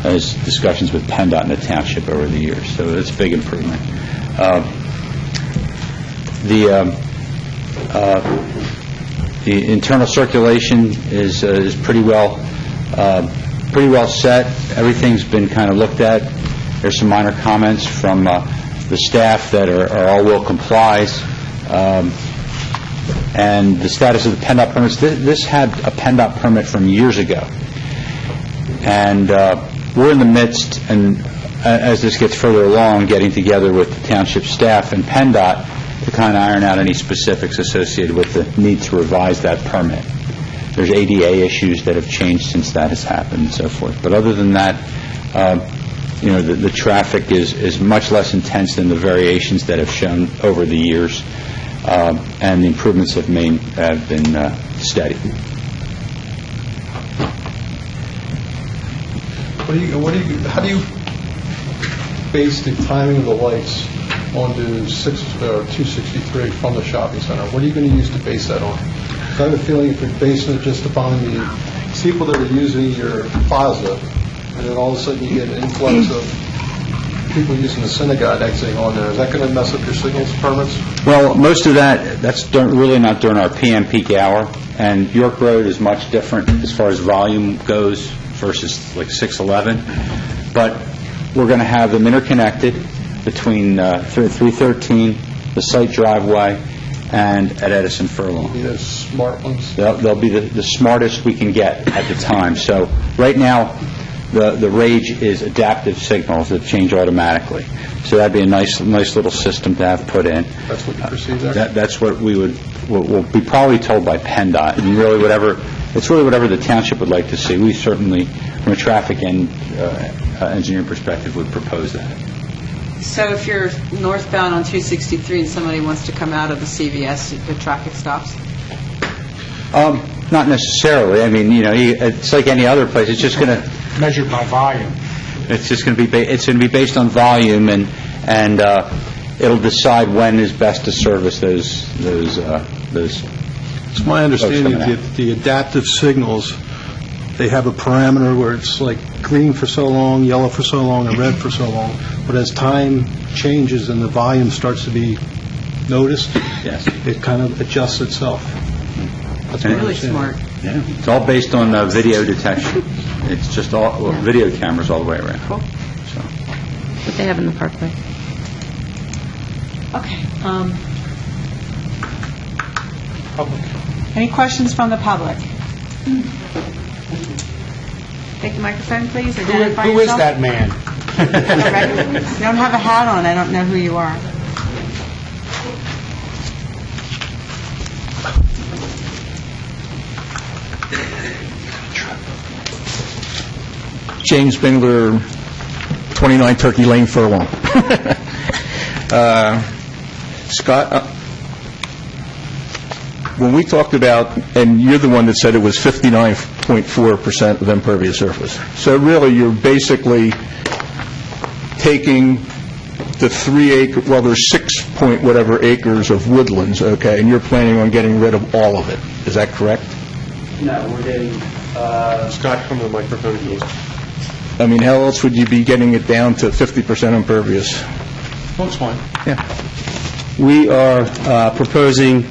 as discussions with PennDOT and the township over the years. So it's a big improvement. The internal circulation is pretty well set. Everything's been kind of looked at. There's some minor comments from the staff that are all will complies. and the status of the PennDOT permits. This had a PennDOT permit from years ago, and we're in the midst, and as this gets further along, getting together with the township staff and PennDOT to kind of iron out any specifics associated with the need to revise that permit. There's ADA issues that have changed since that has happened and so forth. But other than that, the traffic is much less intense than the variations that have shown over the years, and the improvements have been steady. How do you base the timing of the lights onto 263 from the shopping center? What are you going to use to base that on? I have a feeling if you're basing it just upon the people that are using your plaza, and then all of a sudden you get an influx of people using the synagogue exiting on there, is that going to mess up your signals permits? Well, most of that's really not during our PM peak hour, and York Road is much different as far as volume goes versus like 611. But we're going to have them interconnected between 313, the site driveway, and at Edison Furlong. Those smart ones? They'll be the smartest we can get at the time. So right now, the rage is adaptive signals that change automatically. So that'd be a nice little system to have put in. That's what you perceive there? That's what we'll be probably told by PennDOT, and really whatever the township would like to see. We certainly, from a traffic and engineering perspective, would propose that. So if you're northbound on 263 and somebody wants to come out of the CVS, the traffic stops? Not necessarily. I mean, it's like any other place. It's just going to measured by volume. It's just going to be based on volume, and it'll decide when is best to service those. It's my understanding that the adaptive signals, they have a parameter where it's like green for so long, yellow for so long, and red for so long. But as time changes and the volume starts to be noticed, yes, it kind of adjusts itself. That's really smart. Yeah, it's all based on video detection. It's just all video cameras all the way around. Cool. So. What they have in the parkway. Okay. Public. Any questions from the public? Take the microphone, please. Identify Who is yourself. that man? You don't have a hat on. I don't know who you are. James Bingler, 29 Turkey Lane, Furlong. Scott, when we talked about, and you're the one that said it was 59.4% of impervious surface. So really, you're basically taking the 3 acre, well, there's 6 point whatever acres of woodlands, okay, and you're planning on getting rid of all of it. Is that correct? No, we're getting... Scott, come to the microphone, please. I mean, how else would you be getting it down to 50% impervious? Oh, it's fine. Yeah. We are proposing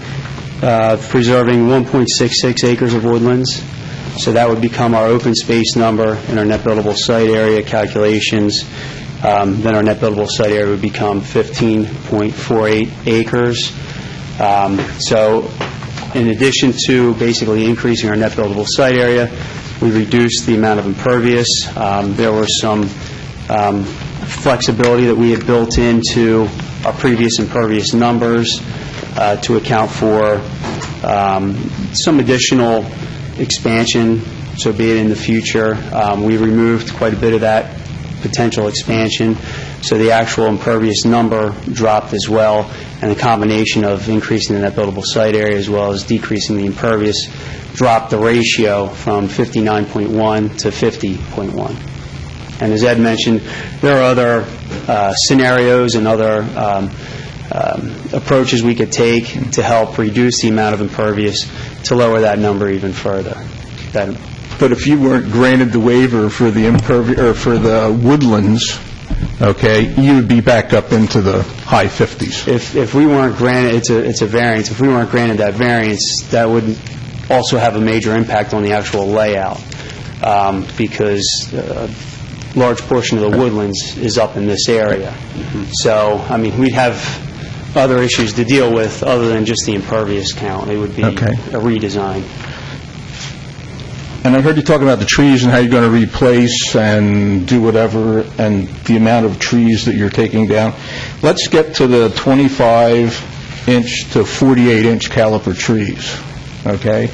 preserving 1.66 acres of woodlands. So that would become our open space number in our net buildable site area calculations. Then our net buildable site area would become 15.48 acres. So in addition to basically increasing our net buildable site area, we reduced the amount of impervious. There was some flexibility that we had built into our previous impervious numbers to account for some additional expansion, so be it in the future. We removed quite a bit of that potential expansion, so the actual impervious number dropped as well, and the combination of increasing the net buildable site area as well as decreasing the impervious dropped the ratio from 59.1 to 50.1. And as Ed mentioned, there are other scenarios and other approaches we could take to help reduce the amount of impervious to lower that number even further. But if you weren't granted the waiver for the for the woodlands, okay, you would be back up into the high 50s. If we weren't granted, it's a variance. If we weren't granted that variance, that would also have a major impact on the actual layout, because a large portion of the woodlands is up in this area. So, I mean, we'd have other issues to deal with other than just the impervious count. It would be a redesign. And I heard you talking about the trees and how you're going to replace and do whatever, and the amount of trees that you're taking down. Let's get to the 25-inch to 48-inch caliper trees, okay?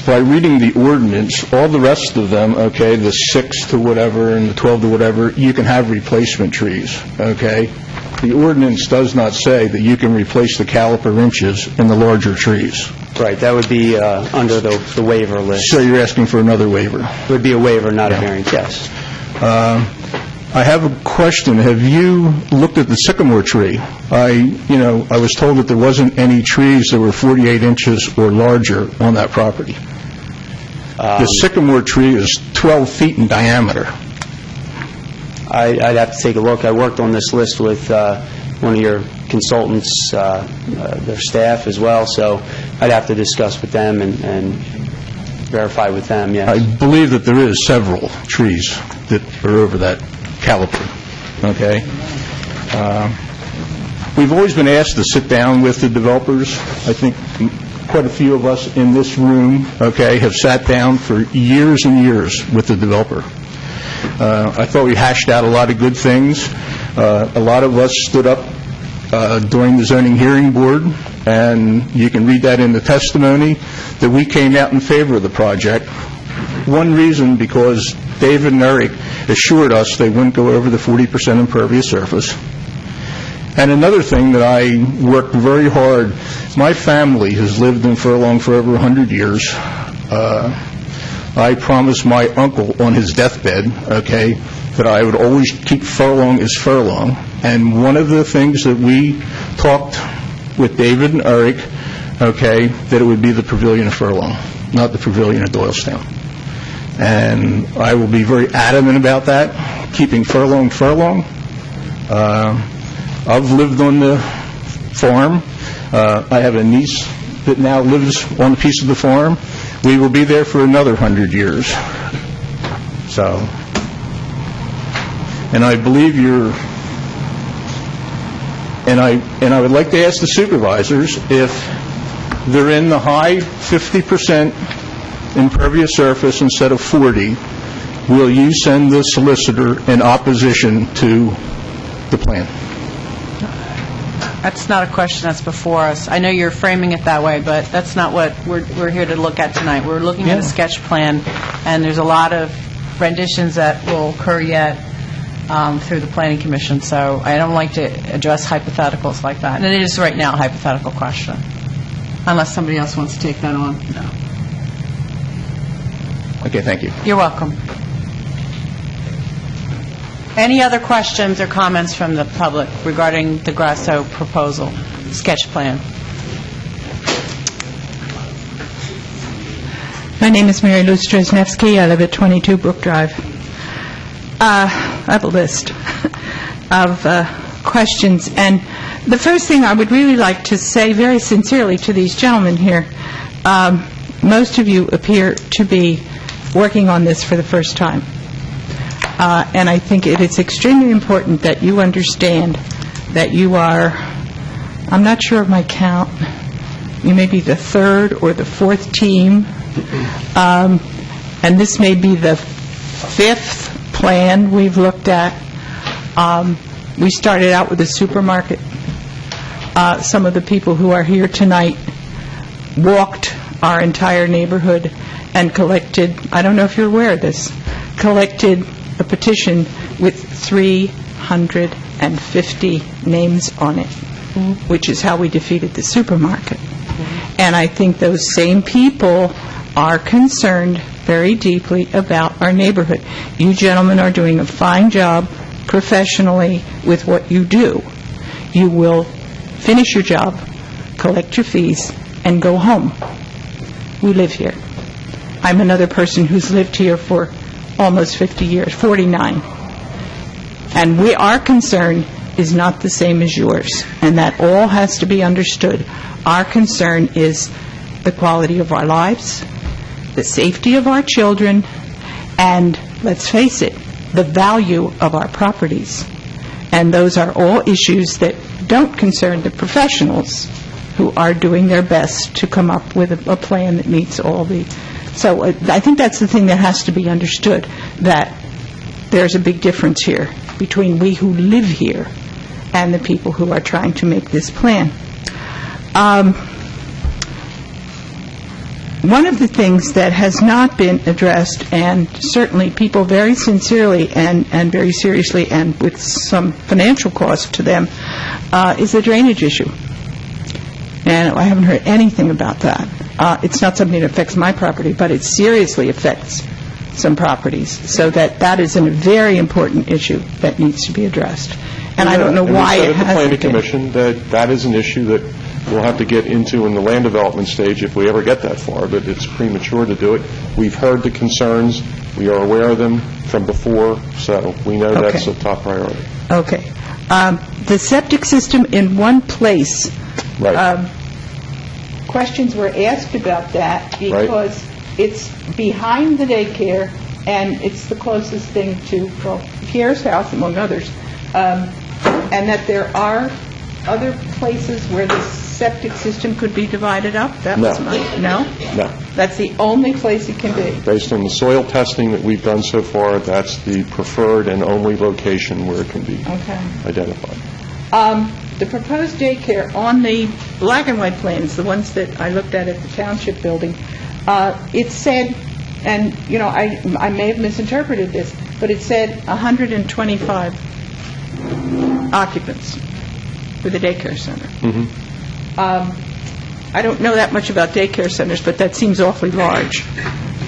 By reading the ordinance, all the rest of them, okay, the 6 to whatever and the 12 to whatever, you can have replacement trees, okay? The ordinance does not say that you can replace the caliper inches in the larger trees. Right, that would be under the waiver list. So you're asking for another waiver? It would be a waiver, not a variance, yes. I have a question. Have you looked at the sycamore tree? I was told that there wasn't any trees that were 48 inches or larger on that property. The sycamore tree is 12 feet in diameter. I'd have to take a look. I worked on this list with one of your consultants, their staff as well, so I'd have to discuss with them and verify with them, yes. I believe that there is several trees that are over that caliper, okay? We've always been asked to sit down with the developers. I think quite a few of us in this room, okay, have sat down for years and years with the developer. I thought we hashed out a lot of good things. A lot of us stood up during the zoning hearing board, and you can read that in the testimony, that we came out in favor of the project. One reason, because David and Eric assured us they wouldn't go over the 40% impervious surface. And another thing that I worked very hard, my family has lived in Furlong for over 100 years. I promised my uncle on his deathbed, okay, that I would always keep Furlong as Furlong. And one of the things that we talked with David and Eric, okay, that it would be the Pavilion of Furlong, not the Pavilion of Doylestown. And I will be very adamant about that, keeping Furlong Furlong. I've lived on the farm. I have a niece that now lives on a piece of the farm. We will be there for another 100 years. So, and I believe and I would like to ask the supervisors if they're in the high 50% impervious surface instead of 40, will you send the solicitor in opposition to the plan? That's not a question that's before us. I know you're framing it that way, but that's not what we're here to look at tonight. We're looking at a sketch plan, and there's a lot of renditions that will occur yet through the Planning Commission, so I don't like to address hypotheticals like that. And it is right now a hypothetical question, unless somebody else wants to take that on. No. Okay, thank you. You're welcome. Any other questions or comments from the public regarding the Grasso proposal, sketch plan? My name is Mary Lou Strasnevsky. I live at 22 Brook Drive. I have a list of questions, and the first thing I would really like to say very sincerely to these gentlemen here, most of you appear to be working on this for the first time. And I think it is extremely important that you understand that you are, I'm not sure of my count, you may be the third or the fourth team, and this may be the fifth plan we've looked at. We started out with a supermarket. Some of the people who are here tonight walked our entire neighborhood and collected, I don't know if you're aware of this, collected a petition with 350 names on it, which is how we defeated the supermarket. And I think those same people are concerned very deeply about our neighborhood. You gentlemen are doing a fine job professionally with what you do. You will finish your job, collect your fees, and go home. We live here. I'm another person who's lived here for almost 50 years, 49. And our concern is not the same as yours, and that all has to be understood. Our concern is the quality of our lives, the safety of our children, and, let's face it, the value of our properties. And those are all issues that don't concern the professionals who are doing their best to come up with a plan that meets all the... So I think that's the thing that has to be understood, that there's a big difference here between we who live here and the people who are trying to make this plan. One of the things that has not been addressed, and certainly people very sincerely and very seriously and with some financial cost to them, is the drainage issue. And I haven't heard anything about that. It's not something that affects my property, but it seriously affects some properties. So that is a very important issue that needs to be addressed. And I don't know why it hasn't been. We said at the Planning Commission that is an issue that we'll have to get into in the land development stage if we ever get that far, but it's premature to do it. We've heard the concerns. We are aware of them from before, so we know that's a top priority. Okay. The septic system in one place. Right. Questions were asked about that because it's behind the daycare and it's the closest thing to, well, Pierre's house, among others, and that there are other places where the septic system could be divided up? That was my... No? No. That's the only place it can be? Based on the soil testing that we've done so far, that's the preferred and only location where it can be identified. The proposed daycare on the black and white plans, the ones that I looked at the township building, it said, and, you know, I may have misinterpreted this, but it said 125 occupants for the daycare center. I don't know that much about daycare centers, but that seems awfully large.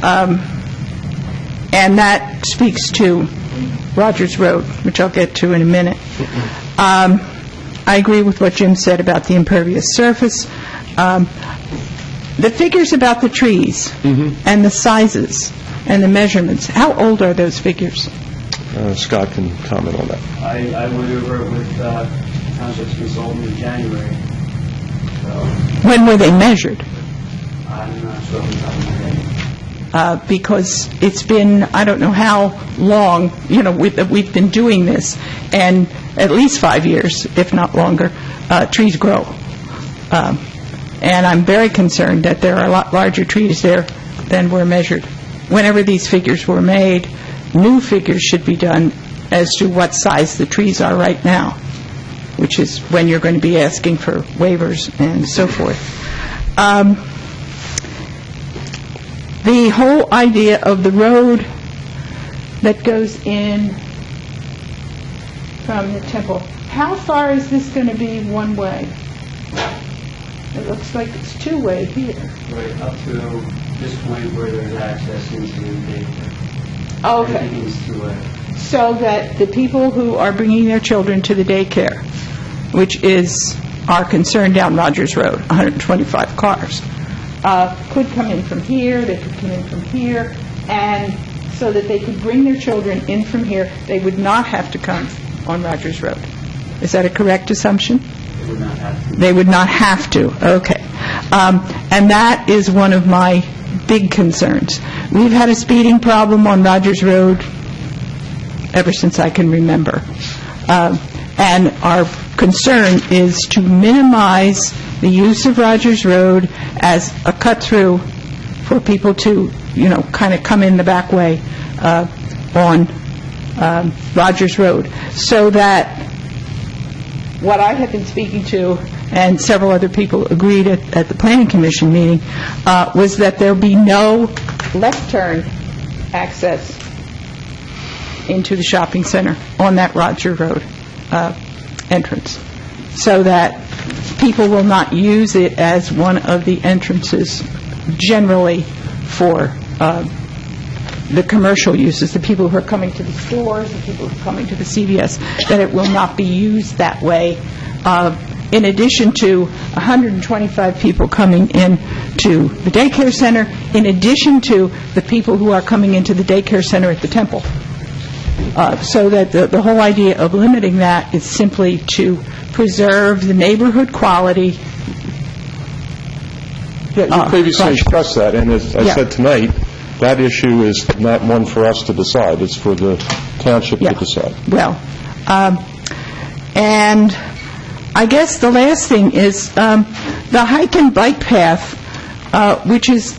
And that speaks to Rogers Road, which I'll get to in a minute. I agree with what Jim said about the impervious surface. The figures about the trees and the sizes and the measurements, how old are those figures? Scott can comment on that. I went over it with Township's consultant in January. When were they measured? I'm not sure off the top of my head. Because it's been, I don't know how long, you know, we've been doing this, and at least 5 years, if not longer, trees grow. And I'm very concerned that there are a lot larger trees there than were measured. Whenever these figures were made, new figures should be done as to what size the trees are right now, which is when you're going to be asking for waivers and so forth. The whole idea of the road that goes in from the temple, how far is this going to be one way? It looks like it's two-way here. Right up to this point where there's access into the daycare. Okay. Everything is two-way. So that the people who are bringing their children to the daycare, which is our concern down Rogers Road, 125 cars, could come in from here, they could come in from here, and so that they could bring their children in from here, they would not have to come on Rogers Road. Is that a correct assumption? They would not have to. They would not have to, okay. And that is one of my big concerns. We've had a speeding problem on Rogers Road ever since I can remember. And our concern is to minimize the use of Rogers Road as a cut-through for people to, you know, kind of come in the back way on Rogers Road. So that what I have been speaking to, and several other people agreed at the Planning Commission meeting, was that there be no left turn access into the shopping center on that Roger Road entrance, so that people will not use it as one of the entrances generally for the commercial uses, the people who are coming to the stores, the people who are coming to the CVS, that it will not be used that way. In addition to 125 people coming in to the daycare center, in addition to the people who are coming into the daycare center at the temple. So that the whole idea of limiting that is simply to preserve the neighborhood quality. You previously expressed that, and as I said tonight, that issue is not one for us to decide. It's for the township to decide. Well, And I guess the last thing is the hike and bike path, which is,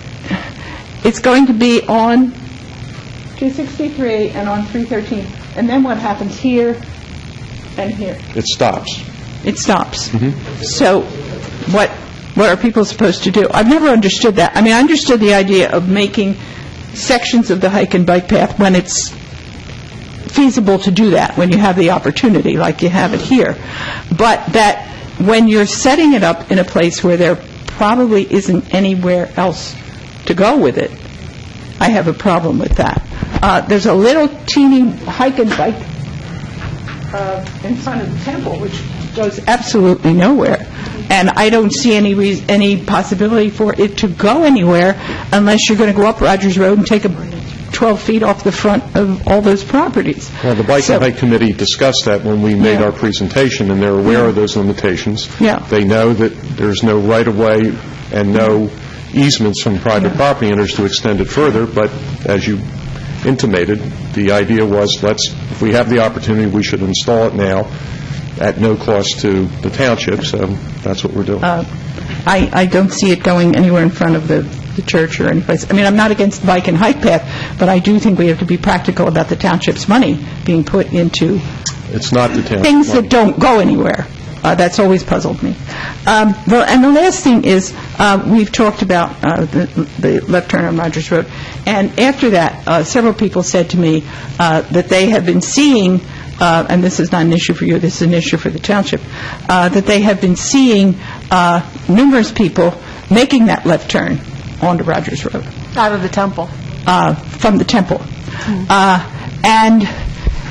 it's going to be on 263 and on 313. And then what happens here and here? It stops. It stops. So what are people supposed to do? I've never understood that. I mean, I understood the idea of making sections of the hike and bike path when it's feasible to do that, when you have the opportunity, like you have it here. But that when you're setting it up in a place where there probably isn't anywhere else to go with it, I have a problem with that. There's a little teeny hike and bike in front of the temple, which goes absolutely nowhere. And I don't see any possibility for it to go anywhere unless you're going to go up Rogers Road and take 12 feet off the front of all those properties. Well, the Bike and Hike Committee discussed that when we made our presentation, and they're aware of those limitations. They know that there's no right-of-way and no easements from private property owners to extend it further, but as you intimated, the idea was, if we have the opportunity, we should install it now at no cost to the township, so that's what we're doing. I don't see it going anywhere in front of the church or any place. I mean, I'm not against the bike and hike path, but I do think we have to be practical about the township's money being put into it's not the township's things money. that don't go anywhere. That's always puzzled me. Well, and the last thing is, we've talked about the left turn on Rogers Road, and after that, several people said to me that they have been seeing, and this is not an issue for you, this is an issue for the township, that they have been seeing numerous people making that left turn onto Rogers Road. Out of the temple. From the temple. And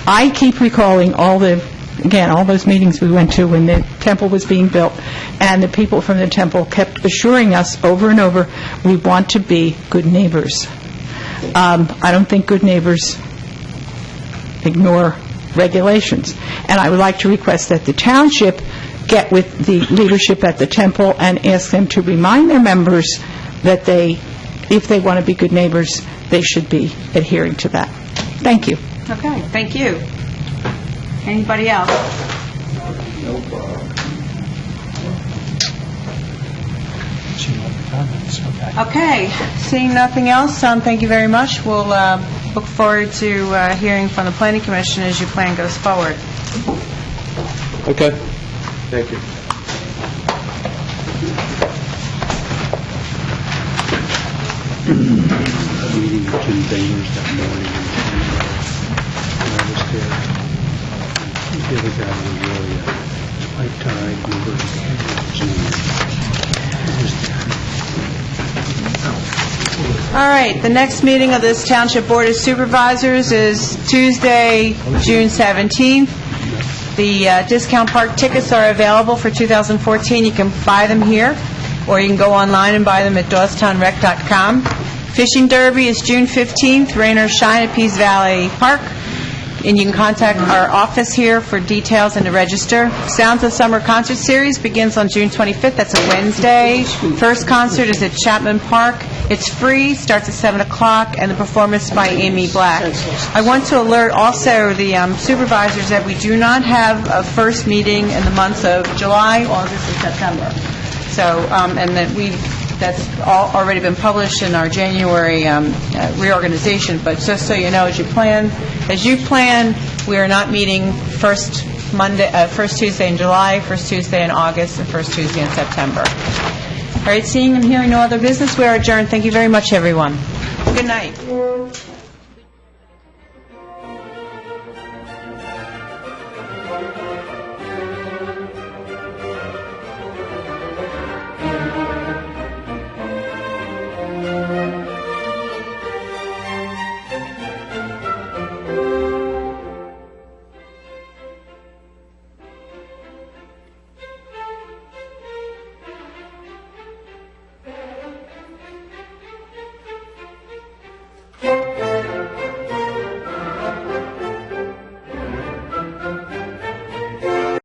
I keep recalling all those meetings we went to when the temple was being built, and the people from the temple kept assuring us over and over, we want to be good neighbors. I don't think good neighbors ignore regulations. And I would like to request that the township get with the leadership at the temple and ask them to remind their members that if they want to be good neighbors, they should be adhering to that. Thank you. Okay, thank you. Anybody else? Okay, seeing nothing else, thank you very much. We'll look forward to hearing from the Planning Commission as your plan goes forward. Okay. Thank you. Meeting with Jim Bainers that morning, and I was there. The other guy was really high-tide, member of the All right, the next meeting of this Township Board of Supervisors is Tuesday, June 17th. The discount park tickets are available for 2014. You can buy them here, or you can go online and buy them at dawstownrec.com. Fishing Derby is June 15th, rain or shine at Peace Valley Park. And you can contact our office here for details and to register. Sounds of Summer Concert Series begins on June 25th. That's a Wednesday. First concert is at Chapman Park. It's free, starts at 7 o'clock, and the performance by Amy Black. I want to alert also the supervisors that we do not have a first meeting in the months of July, August, and September. So, and that that's already been published in our January reorganization. But just so you know, as you plan, we are not meeting first Tuesday in July, first Tuesday in August, and first Tuesday in September. All right, seeing and hearing no other business, we are adjourned. Thank you very much, everyone. Good night.